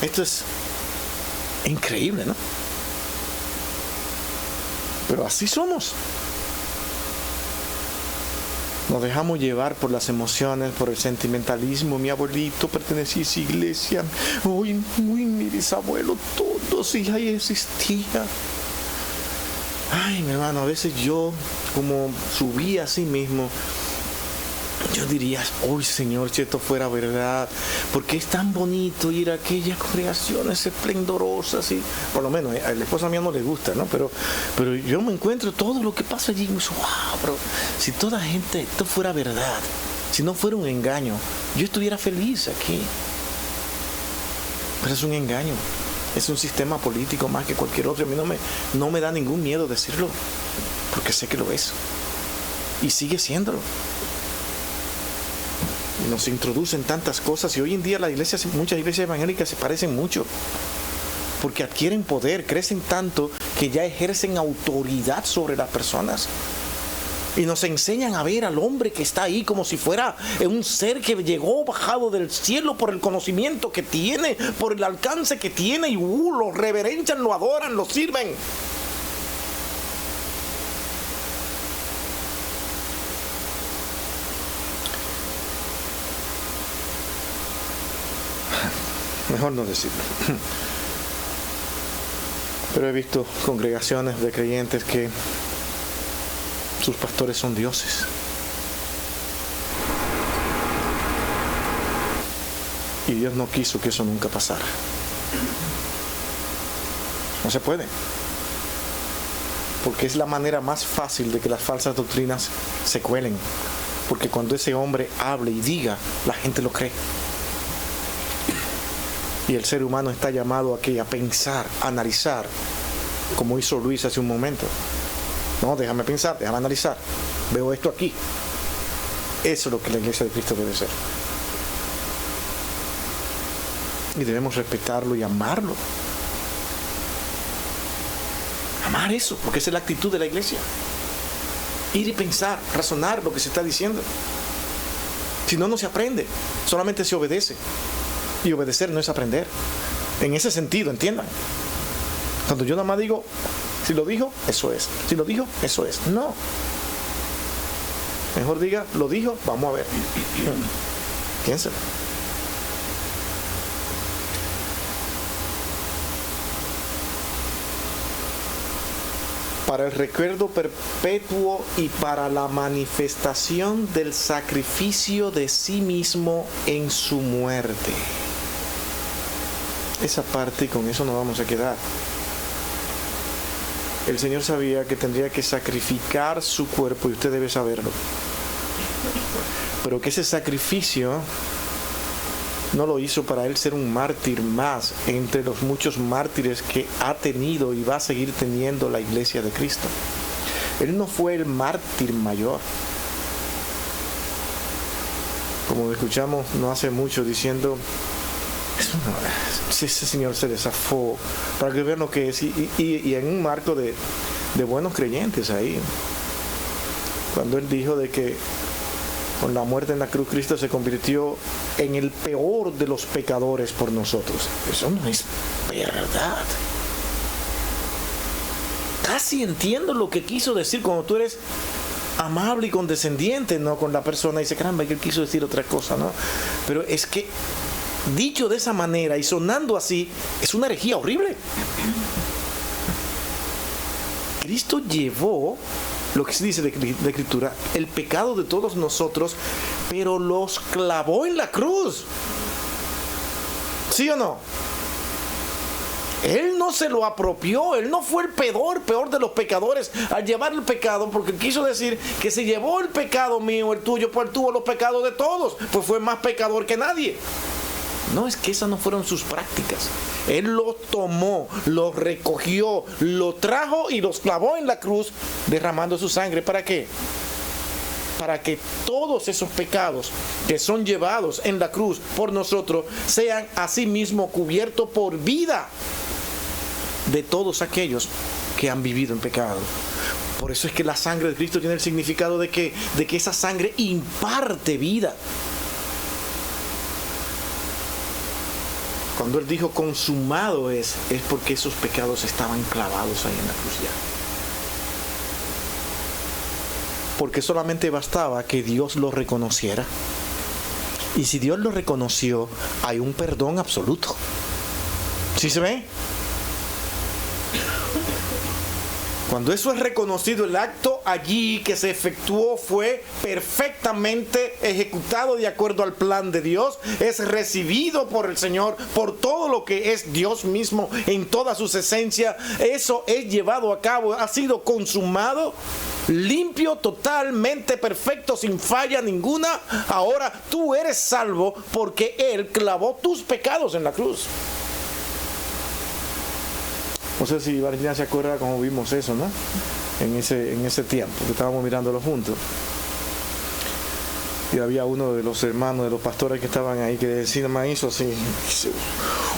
Esto es increíble, ¿no? Pero así somos. Nos dejamos llevar por las emociones, por el sentimentalismo. Mi abuelito pertenecía a esa iglesia. Uy, mi bisabuelo, todos, y ahí existía. Ay, mi hermano, a veces yo, como subí a sí mismo, yo diría, uy, Señor, si esto fuera verdad, porque es tan bonito ir a aquellas creaciones esplendorosas, y por lo menos a la esposa mía no le gusta, ¿no? Pero yo me encuentro todo lo que pasa allí y me digo, wow, pero si toda gente, esto fuera verdad, si no fuera un engaño, yo estuviera feliz aquí. Pero es un engaño, es un sistema político más que cualquier otro. A mí no me da ningún miedo decirlo, porque sé que lo es, y sigue siéndolo. Nos introducen tantas cosas, y hoy en día muchas iglesias evangélicas se parecen mucho, porque adquieren poder, crecen tanto que ya ejercen autoridad sobre las personas. Y nos enseñan a ver al hombre que está ahí como si fuera un ser que llegó bajado del cielo por el conocimiento que tiene, por el alcance que tiene, y lo reverencian, lo adoran, lo sirven. Mejor no decirlo. Pero he visto congregaciones de creyentes que sus pastores son dioses. Y Dios no quiso que eso nunca pasara. No se puede. Porque es la manera más fácil de que las falsas doctrinas se cuelen. Porque cuando ese hombre hable y diga, la gente lo cree. Y el ser humano está llamado a pensar, a analizar, como hizo Luis hace un momento. No, déjame pensar, déjame analizar. Veo esto aquí. Eso es lo que la iglesia de Cristo debe ser. Y debemos respetarlo y amarlo. Amar eso, porque esa es la actitud de la iglesia. Ir y pensar, razonar lo que se está diciendo. Si no, no se aprende, solamente se obedece. Y obedecer no es aprender. En ese sentido, entiendan. Cuando yo nada más digo, si lo dijo, eso es. Si lo dijo, eso es. No. Mejor diga, lo dijo, vamos a ver. Piénselo. Para el recuerdo perpetuo y para la manifestación del sacrificio de sí mismo en su muerte. Esa parte, y con eso nos vamos a quedar. El Señor sabía que tendría que sacrificar su cuerpo, y usted debe saberlo. Pero que ese sacrificio no lo hizo para Él ser un mártir más entre los muchos mártires que ha tenido y va a seguir teniendo la iglesia de Cristo. Él no fue el mártir mayor. Como escuchamos no hace mucho diciendo, ese señor se desafó, para que vean lo que es, y en un marco de buenos creyentes ahí, cuando él dijo de que con la muerte en la cruz Cristo se convirtió en el peor de los pecadores por nosotros. Eso no es verdad. Casi entiendo lo que quiso decir cuando tú eres amable y condescendiente, ¿no?, con la persona, y dice, caramba, que él quiso decir otra cosa, ¿no? Pero es que dicho de esa manera y sonando así, es una herejía horrible. Cristo llevó lo que se dice de la Escritura, el pecado de todos nosotros, pero los clavó en la cruz. ¿Sí o no? Él no se lo apropió, Él no fue el peor de los pecadores al llevar el pecado, porque quiso decir que se llevó el pecado mío, el tuyo, pues Él tuvo los pecados de todos, pues fue más pecador que nadie. No, es que esas no fueron sus prácticas. Él lo tomó, lo recogió, lo trajo y los clavó en la cruz, derramando su sangre. ¿Para qué? Para que todos esos pecados que son llevados en la cruz por nosotros sean asimismo cubiertos por vida de todos aquellos que han vivido en pecado. Por eso es que la sangre de Cristo tiene el significado de que esa sangre imparte vida. Cuando Él dijo consumado es porque esos pecados estaban clavados ahí en la cruz ya. Porque solamente bastaba que Dios lo reconociera. Y si Dios lo reconoció, hay un perdón absoluto. ¿Sí se ve? Cuando eso es reconocido, el acto allí que se efectuó fue perfectamente ejecutado de acuerdo al plan de Dios, es recibido por el Señor, por todo lo que es Dios mismo en toda su esencia. Eso es llevado a cabo, ha sido consumado, limpio, totalmente perfecto, sin falla ninguna. Ahora tú eres salvo porque Él clavó tus pecados en la cruz. No sé si Valentina se acuerda cómo vimos eso, ¿no? En ese tiempo, que estábamos mirándolo juntos. Y había uno de los hermanos, de los pastores que estaban ahí, que encima hizo así.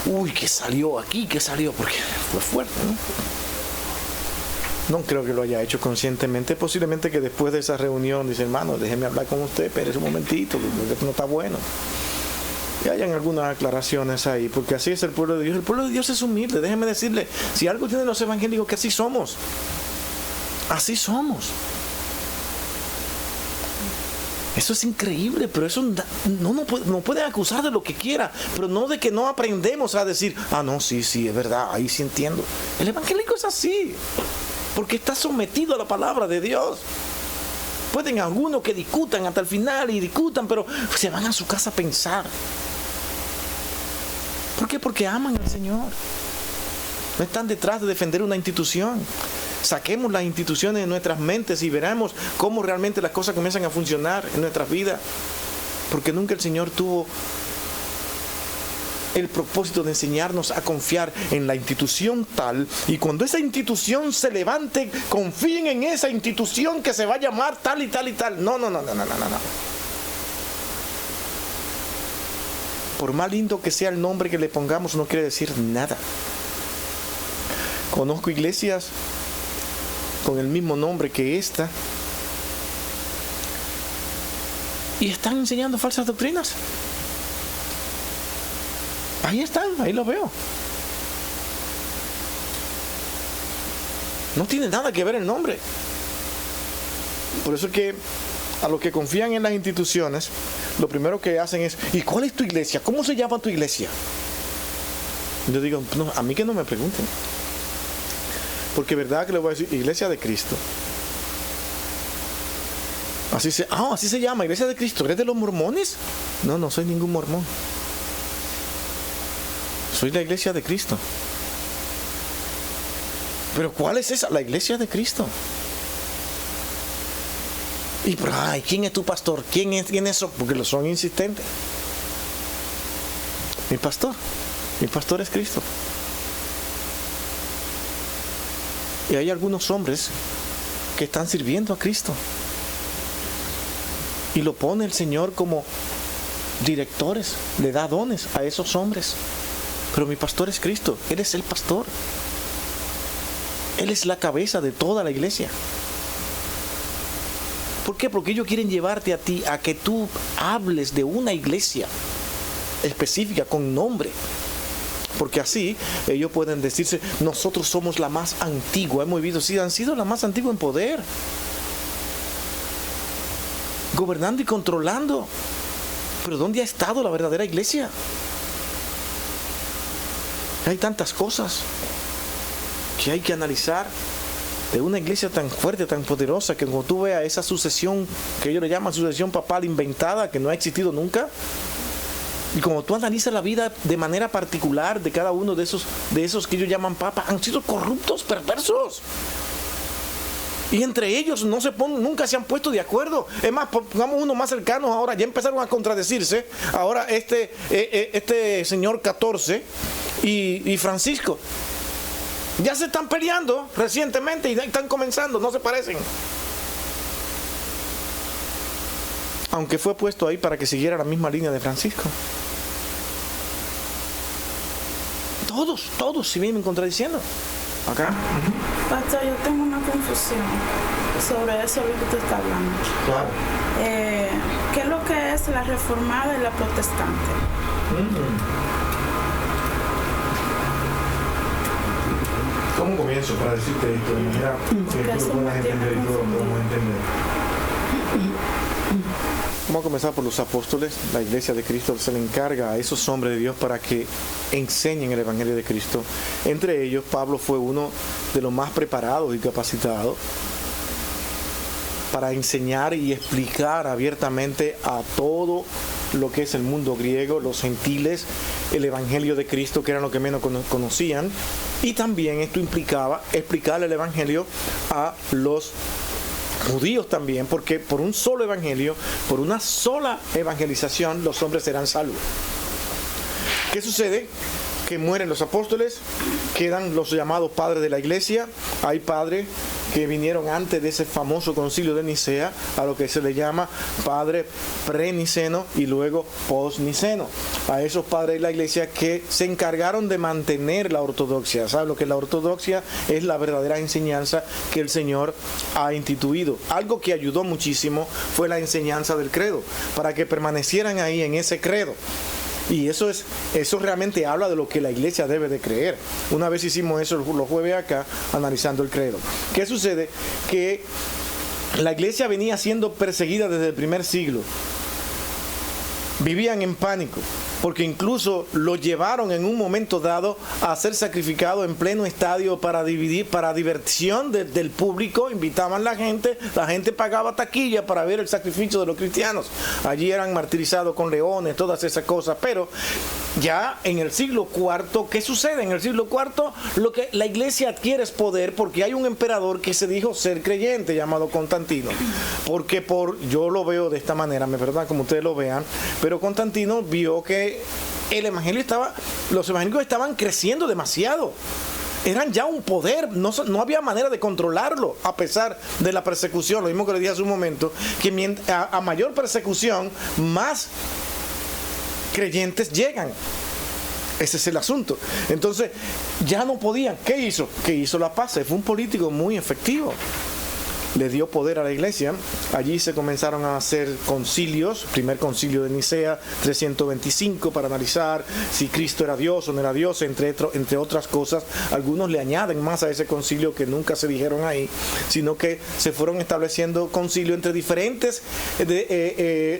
Uy, que salió aquí, que salió, porque fue fuerte, ¿no? No creo que lo haya hecho conscientemente. Posiblemente que después de esa reunión dice, hermano, déjeme hablar con usted, espérese un momentito, que esto no está bueno. Y hayan algunas aclaraciones ahí, porque así es el pueblo de Dios. El pueblo de Dios es humilde. Déjeme decirle, si algo tienen los evangélicos, que así somos. Así somos. Eso es increíble, pero eso no pueden acusar de lo que quiera, pero no de que no aprendemos a decir, no, sí, es verdad, ahí sí entiendo. El evangélico es así, porque está sometido a la palabra de Dios. Pueden algunos que discutan hasta el final y discutan, pero se van a su casa a pensar. ¿Por qué? Porque aman al Señor. No están detrás de defender una institución. Saquemos las instituciones de nuestras mentes y veremos cómo realmente las cosas comienzan a funcionar en nuestras vidas. Porque nunca el Señor tuvo el propósito de enseñarnos a confiar en la institución tal, y cuando esa institución se levante, confíen en esa institución que se va a llamar tal y tal y tal. No. Por más lindo que sea el nombre que le pongamos, no quiere decir nada. Conozco iglesias con el mismo nombre que esta y están enseñando falsas doctrinas. Ahí están, ahí lo veo. No tiene nada que ver el nombre. Por eso es que a los que confían en las instituciones, lo primero que hacen es, ¿y cuál es tu iglesia? ¿Cómo se llama tu iglesia? Yo digo, no, a mí que no me pregunten. Porque verdad que le voy a decir, Iglesia de Cristo. Así se llama, Iglesia de Cristo. ¿Eres de los mormones? No soy ningún mormón. Soy la Iglesia de Cristo. ¿Pero cuál es esa? La Iglesia de Cristo. Y ¿quién es tu pastor? ¿Quién es eso? Porque lo son insistentes. Mi pastor es Cristo. Y hay algunos hombres que están sirviendo a Cristo. Y lo pone el Señor como directores, le da dones a esos hombres. Pero mi pastor es Cristo, Él es el pastor. Él es la cabeza de toda la iglesia. ¿Por qué? Porque ellos quieren llevarte a ti a que tú hables de una iglesia específica con nombre. Porque así ellos pueden decirse, nosotros somos la más antigua. Hemos vivido, sí, han sido la más antigua en poder, gobernando y controlando. Pero ¿dónde ha estado la verdadera iglesia? Hay tantas cosas que hay que analizar de una iglesia tan fuerte, tan poderosa, que cuando tú veas esa sucesión que ellos le llaman sucesión papal inventada, que no ha existido nunca, y como tú analizas la vida de manera particular de cada uno de esos que ellos llaman papas, han sido corruptos, perversos. Y entre ellos nunca se han puesto de acuerdo. Es más, pongamos uno más cercano ahora, ya empezaron a contradecirse. Ahora este señor 14 y Francisco ya se están peleando recientemente y están comenzando, no se parecen. Aunque fue puesto ahí para que siguiera la misma línea de Francisco. Todos se vienen contradiciendo. Acá. Pastor, yo tengo una confusión sobre eso que usted está hablando. Claro. ¿Qué es lo que es la reformada y la protestante? ¿Cómo comienzo para decirte esto de manera que tú lo puedas entender y todos lo podamos entender? Vamos a comenzar por los apóstoles. La iglesia de Cristo se le encarga a esos hombres de Dios para que enseñen el evangelio de Cristo. Entre ellos, Pablo fue uno de los más preparados y capacitados para enseñar y explicar abiertamente a todo lo que es el mundo griego, los gentiles, el evangelio de Cristo, que eran lo que menos conocían. Y también esto implicaba explicar el evangelio a los judíos también, porque por un solo evangelio, por una sola evangelización, los hombres serán salvos. ¿Qué sucede? Que mueren los apóstoles, quedan los llamados padres de la iglesia. Hay padre que vinieron antes de ese famoso concilio de Nicea, a lo que se le llama padre preniceno y luego postniceno. A esos padres de la iglesia que se encargaron de mantener la ortodoxia. ¿Sabe lo que la ortodoxia es? La verdadera enseñanza que el Señor ha instituido. Algo que ayudó muchísimo fue la enseñanza del credo, para que permanecieran ahí en ese credo. Y eso realmente habla de lo que la iglesia debe de creer. Una vez hicimos eso los jueves acá, analizando el credo. ¿Qué sucede? Que la iglesia venía siendo perseguida desde el primer siglo. Vivían en pánico, porque incluso lo llevaron en un momento dado a ser sacrificado en pleno estadio para diversión del público. Invitaban la gente pagaba taquilla para ver el sacrificio de los cristianos. Allí eran martirizados con leones, todas esas cosas. Pero ya en el siglo IV, ¿qué sucede? En el siglo IV lo que la iglesia adquiere es poder, porque hay un emperador que se dijo ser creyente, llamado Constantino. Porque yo lo veo de esta manera, me perdonan como ustedes lo vean, pero Constantino vio que los evangélicos estaban creciendo demasiado. Eran ya un poder, no había manera de controlarlo a pesar de la persecución. Lo mismo que le dije hace un momento, que a mayor persecución, más creyentes llegan. Ese es el asunto. Entonces, ya no podían. ¿Qué hizo? ¿Qué hizo la paz? Fue un político muy efectivo. Le dio poder a la iglesia. Allí se comenzaron a hacer concilios. Primer concilio de Nicea, 325, para analizar si Cristo era Dios o no era Dios, entre otras cosas. Algunos le añaden más a ese concilio que nunca se dijeron ahí, sino que se fueron estableciendo concilios entre diferentes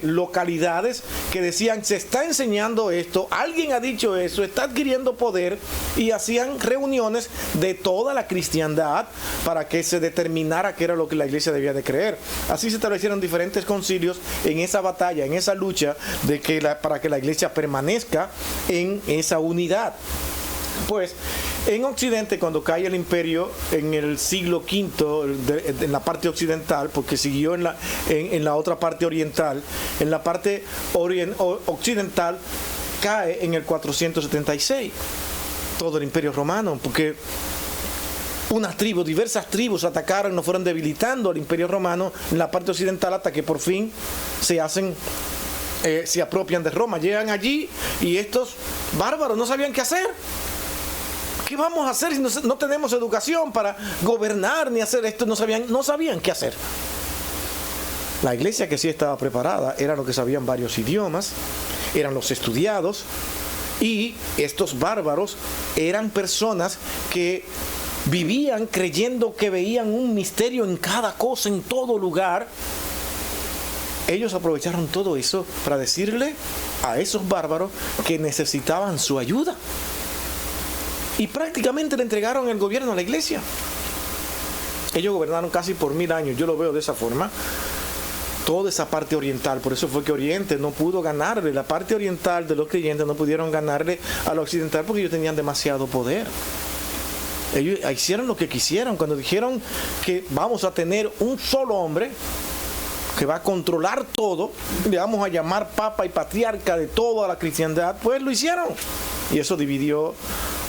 localidades que decían: se está enseñando esto, alguien ha dicho eso, está adquiriendo poder, y hacían reuniones de toda la cristiandad para que se determinara qué era lo que la iglesia debía de creer. Así se establecieron diferentes concilios en esa batalla, en esa lucha para que la iglesia permanezca en esa unidad. Pues en Occidente, cuando cae el imperio en el siglo V, en la parte occidental, porque siguió en la otra parte oriental, en la parte occidental cae en el 476 todo el imperio romano, porque diversas tribus atacaron, nos fueron debilitando al imperio romano en la parte occidental, hasta que por fin se apropian de Roma. Llegan allí y estos bárbaros no sabían qué hacer. ¿Qué vamos a hacer si no tenemos educación para gobernar ni hacer esto? No sabían qué hacer. La iglesia, que sí estaba preparada, eran los que sabían varios idiomas, eran los estudiados, y estos bárbaros eran personas que vivían creyendo que veían un misterio en cada cosa, en todo lugar. Ellos aprovecharon todo eso para decirle a esos bárbaros que necesitaban su ayuda. Y prácticamente le entregaron el gobierno a la iglesia. Ellos gobernaron casi por 1000 años, yo lo veo de esa forma. Toda esa parte oriental, por eso fue que Oriente no pudo ganarle. La parte oriental de los creyentes no pudieron ganarle a la occidental porque ellos tenían demasiado poder. Ellos hicieron lo que quisieron. Cuando dijeron que vamos a tener un solo hombre que va a controlar todo, le vamos a llamar papa y patriarca de toda la cristiandad, pues lo hicieron. Y eso dividió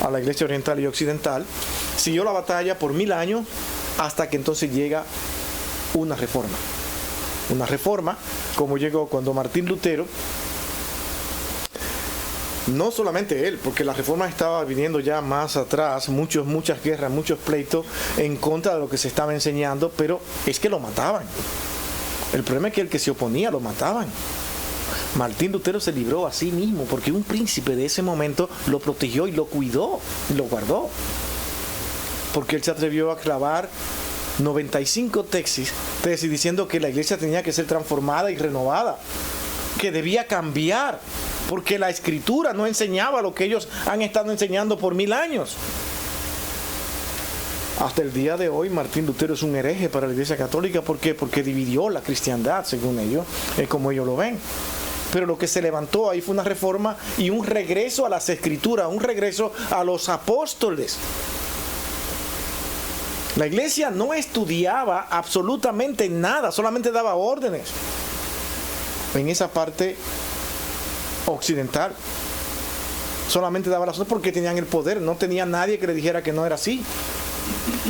a la iglesia oriental y occidental. Siguió la batalla por 1000 años, hasta que entonces llega una reforma. Una reforma como llegó cuando Martín Lutero, no solamente él, porque la reforma estaba viniendo ya más atrás, muchas guerras, muchos pleitos en contra de lo que se estaba enseñando, pero es que lo mataban. El problema es que el que se oponía lo mataban. Martín Lutero se libró a sí mismo porque un príncipe de ese momento lo protegió y lo cuidó y lo guardó, porque él se atrevió a clavar 95 tesis diciendo que la iglesia tenía que ser transformada y renovada, que debía cambiar, porque la escritura no enseñaba lo que ellos han estado enseñando por 1000 años. Hasta el día de hoy Martín Lutero es un hereje para la iglesia católica. ¿Por qué? Porque dividió la cristiandad, según ellos, es como ellos lo ven. Pero lo que se levantó ahí fue una reforma y un regreso a las escrituras, un regreso a los apóstoles. La iglesia no estudiaba absolutamente nada, solamente daba órdenes en esa parte occidental. Solamente daba las órdenes porque tenían el poder, no tenía nadie que le dijera que no era así.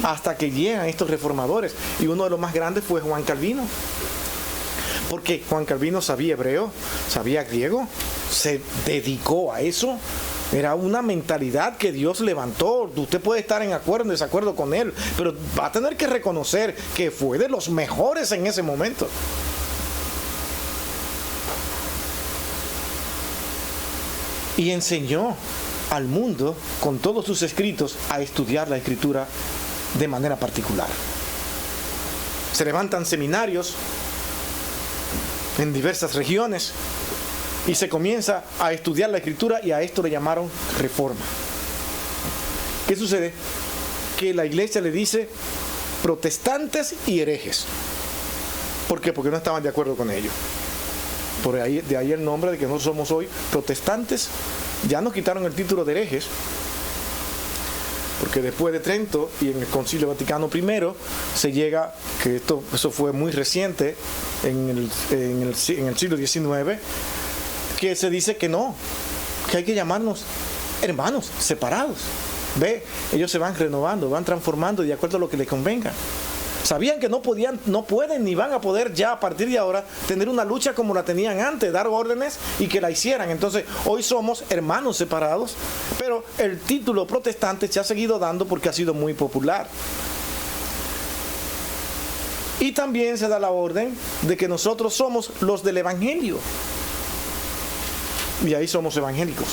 hasta que llegan estos reformadores. Y uno de los más grandes fue Juan Calvino. Porque Juan Calvino sabía hebreo, sabía griego, se dedicó a eso. Era una mentalidad que Dios levantó. Usted puede estar en acuerdo o en desacuerdo con él, pero va a tener que reconocer que fue de los mejores en ese momento. Y enseñó al mundo, con todos sus escritos, a estudiar la Escritura de manera particular. Se levantan seminarios en diversas regiones y se comienza a estudiar la Escritura, y a esto le llamaron reforma. ¿Qué sucede? Que la iglesia le dice protestantes y herejes. ¿Por qué? Porque no estaban de acuerdo con ellos. De ahí el nombre de que nosotros somos hoy protestantes. Ya nos quitaron el título de herejes, porque después de Trento y en el Concilio Vaticano I se llega, que eso fue muy reciente, en el siglo XIX, que se dice que no, que hay que llamarnos hermanos separados. Ve, ellos se van renovando, van transformando de acuerdo a lo que les convenga. Sabían que no pueden ni van a poder ya a partir de ahora tener una lucha como la tenían antes, dar órdenes y que la hicieran. Entonces hoy somos hermanos separados, pero el título protestante se ha seguido dando porque ha sido muy popular. Y también se da la orden de que nosotros somos los del Evangelio. Y ahí somos evangélicos.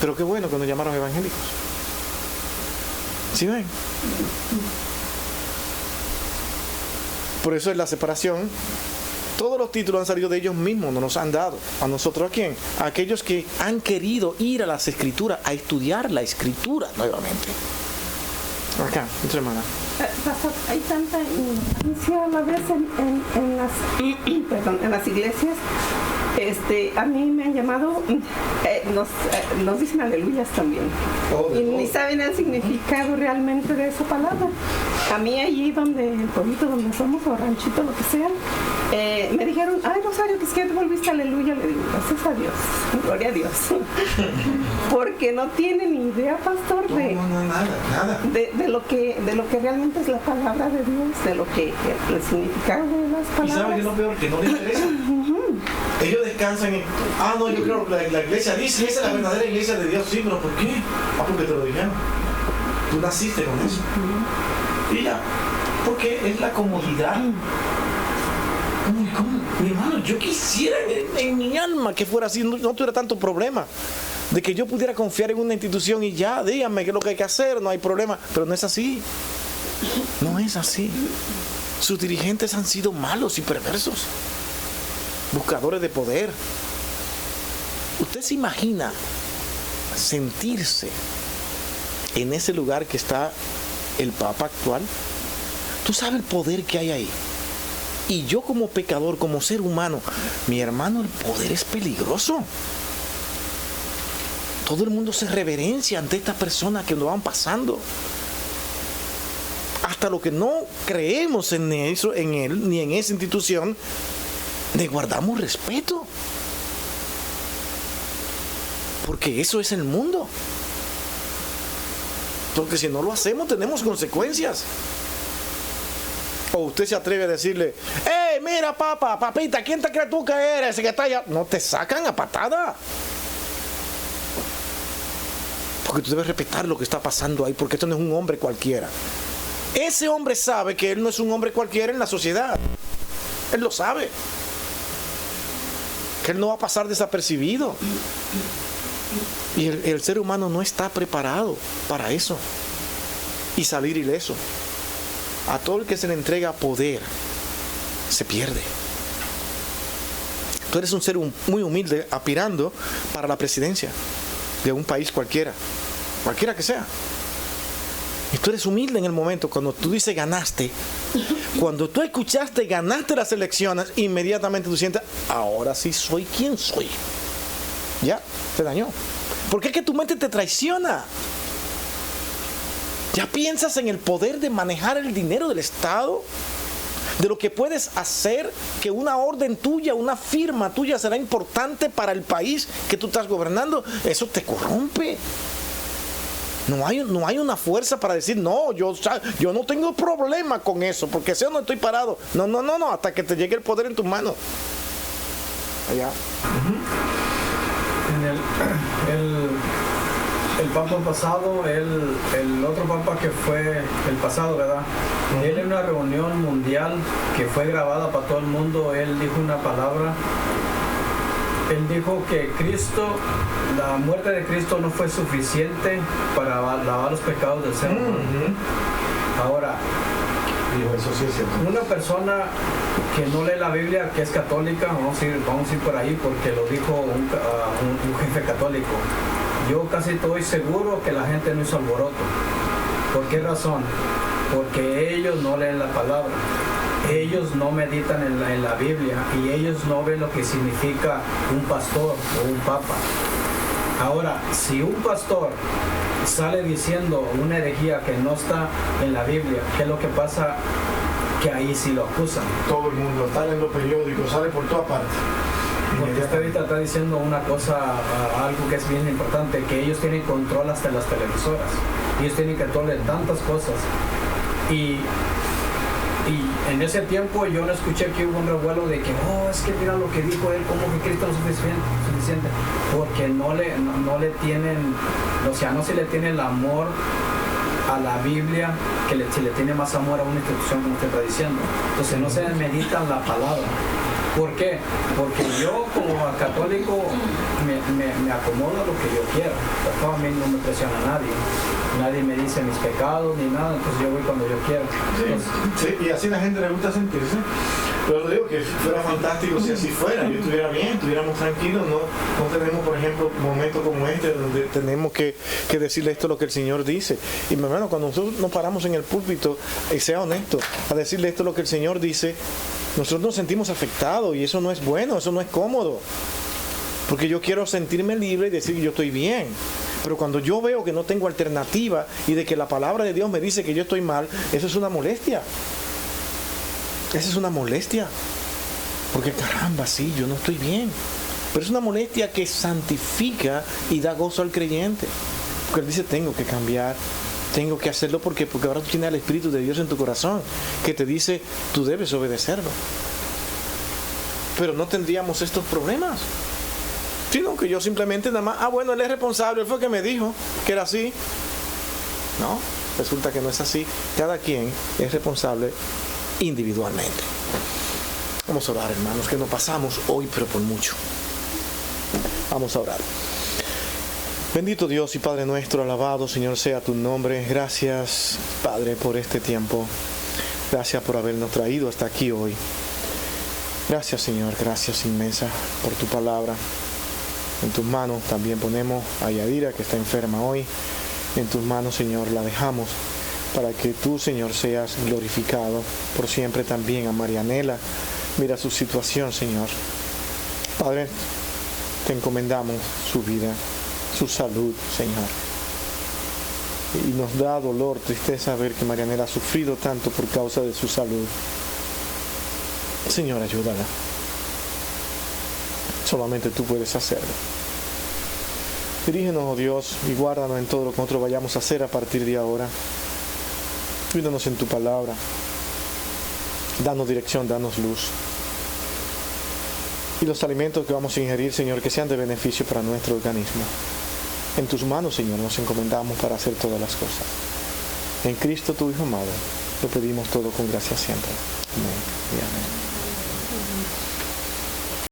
Pero qué bueno que nos llamaron evangélicos. ¿Sí ven? Por eso es la separación. Todos los títulos han salido de ellos mismos, no nos han dado. ¿A nosotros a quién? A aquellos que han querido ir a las Escrituras, a estudiar la Escritura nuevamente. Acá, nuestra hermana. Pastor, hay tanta ignorancia a la vez en las iglesias. A mí me han llamado, nos dicen aleluyas también. Y ni saben el significado realmente de esa palabra. A mí allí el pueblito donde somos, o ranchito, lo que sea, me dijeron, ay Rosario, que es que te volviste aleluya. Le digo, gracias a Dios, gloria a Dios. Porque no tienen ni idea, pastor, nada. De lo que realmente es la palabra de Dios, de lo que el significado de las palabras. ¿Y saben qué es lo peor? Que no les interesa. Ellos descansan en, no, yo creo que la iglesia dice, esa es la verdadera iglesia de Dios. Sí, pero ¿por qué? Porque te lo dijeron. Tú naciste con eso. Y ya, porque es la comodidad. ¿Cómo? Mi hermano, yo quisiera en mi alma que fuera así, no tuviera tanto problema. De que yo pudiera confiar en una institución y ya, díganme qué es lo que hay que hacer, no hay problema. Pero no es así. No es así. Sus dirigentes han sido malos y perversos. Buscadores de poder. ¿Usted se imagina sentirse en ese lugar que está el Papa actual? ¿Tú sabes el poder que hay ahí? Y yo como pecador, como ser humano, mi hermano, el poder es peligroso. Todo el mundo se reverencia ante estas personas que nos van pasando. Hasta lo que no creemos en eso, en él, ni en esa institución, le guardamos respeto. Porque eso es el mundo. Porque si no lo hacemos, tenemos consecuencias. O usted se atreve a decirle, ¡hey, mira, papita, ¿quién te crees tú que eres? Que está allá? No, te sacan a patada. Porque tú debes respetar lo que está pasando ahí, porque esto no es un hombre cualquiera. Ese hombre sabe que él no es un hombre cualquiera en la sociedad. Él lo sabe. Que él no va a pasar desapercibido. Y el ser humano no está preparado para eso. Y salir ileso. A todo el que se le entrega poder, se pierde. Tú eres un ser muy humilde, aspirando para la presidencia de un país cualquiera que sea. Y tú eres humilde en el momento, cuando tú dices ganaste, cuando tú escuchaste ganaste las elecciones, inmediatamente tú sientes, ahora sí soy quien soy. Ya, te dañó. Porque es que tu mente te traiciona. Ya piensas en el poder de manejar el dinero del Estado, de lo que puedes hacer, que una orden tuya, una firma tuya será importante para el país que tú estás gobernando. Eso te corrompe. No hay una fuerza para decir, no, yo no tengo problema con eso, porque si no estoy parado. No, hasta que te llegue el poder en tus manos. Allá. El papa pasado, el otro papa que fue el pasado, ¿verdad? Él en una reunión mundial que fue grabada para todo el mundo, él dijo una palabra. Él dijo que Cristo, la muerte de Cristo no fue suficiente para lavar los pecados del ser humano. Ahora, eso sí es cierto. Una persona que no lee la Biblia, que es católica, vamos a ir por ahí porque lo dijo un jefe católico. Yo casi estoy seguro que la gente no hizo alboroto. ¿Por qué razón? Porque ellos no leen la palabra. Ellos no meditan en la Biblia y ellos no ven lo que significa un pastor o un papa. Ahora, si un pastor sale diciendo una herejía que no está en la Biblia, ¿qué es lo que pasa? Que ahí sí lo acusan. Todo el mundo, sale en los periódicos, sale por todas partes. Porque usted ahorita está diciendo una cosa, algo que es bien importante, que ellos tienen control hasta las televisoras. Ellos tienen control de tantas cosas. Y en ese tiempo yo no escuché que hubo un revuelo de que, es que mira lo que dijo él, como que Cristo no es suficiente, porque no le tienen, o sea, no se le tiene el amor a la Biblia, que se le tiene más amor a una institución como usted está diciendo. Entonces no se meditan la palabra. ¿Por qué? Porque yo como católico me acomodo a lo que yo quiero. A mí no me presiona a nadie. Nadie me dice mis pecados ni nada, entonces yo voy cuando yo quiero. Sí, y así la gente le gusta sentirse. Pero digo que fuera fantástico si así fuera, yo estuviera bien, estuviéramos tranquilos, no tenemos, por ejemplo, momentos como este donde tenemos que decirle esto lo que el Señor dice. Y mi hermano, cuando nosotros nos paramos en el púlpito, y sea honesto, a decirle esto lo que el Señor dice, nosotros nos sentimos afectados y eso no es bueno, eso no es cómodo. Porque yo quiero sentirme libre y decir que yo estoy bien. Pero cuando yo veo que no tengo alternativa y de que la palabra de Dios me dice que yo estoy mal, eso es una molestia. Esa es una molestia. Porque caramba, sí, yo no estoy bien. Pero es una molestia que santifica y da gozo al creyente. Porque él dice, tengo que cambiar. Tengo que hacerlo porque ahora tú tienes el Espíritu de Dios en tu corazón que te dice, tú debes obedecerlo. Pero no tendríamos estos problemas. Sino que yo simplemente nada más, bueno, él es responsable, él fue el que me dijo que era así. No, resulta que no es así. Cada quien es responsable individualmente. Vamos a orar, hermanos, que nos pasamos hoy, pero por mucho. Vamos a orar. Bendito Dios y Padre nuestro, alabado Señor sea tu nombre. Gracias, Padre, por este tiempo. Gracias por habernos traído hasta aquí hoy. Gracias, Señor, gracias inmensa por tu palabra. En tus manos también ponemos a Yadira, que está enferma hoy. En tus manos, Señor, la dejamos para que tú, Señor, seas glorificado por siempre también a Marianela. Mira su situación, Señor. Padre, te encomendamos su vida, su salud, Señor. Y nos da dolor, tristeza ver que Marianela ha sufrido tanto por causa de su salud. Señor, ayúdala. Solamente tú puedes hacerlo. Dirígenos, oh Dios, y guárdanos en todo lo que nosotros vayamos a hacer a partir de ahora. Cuídanos en tu palabra. Danos dirección, danos luz. Y los alimentos que vamos a ingerir, Señor, que sean de beneficio para nuestro organismo. En tus manos, Señor, nos encomendamos para hacer todas las cosas. En Cristo, tu Hijo amado, lo pedimos todo con gracia siempre. Amén y amén.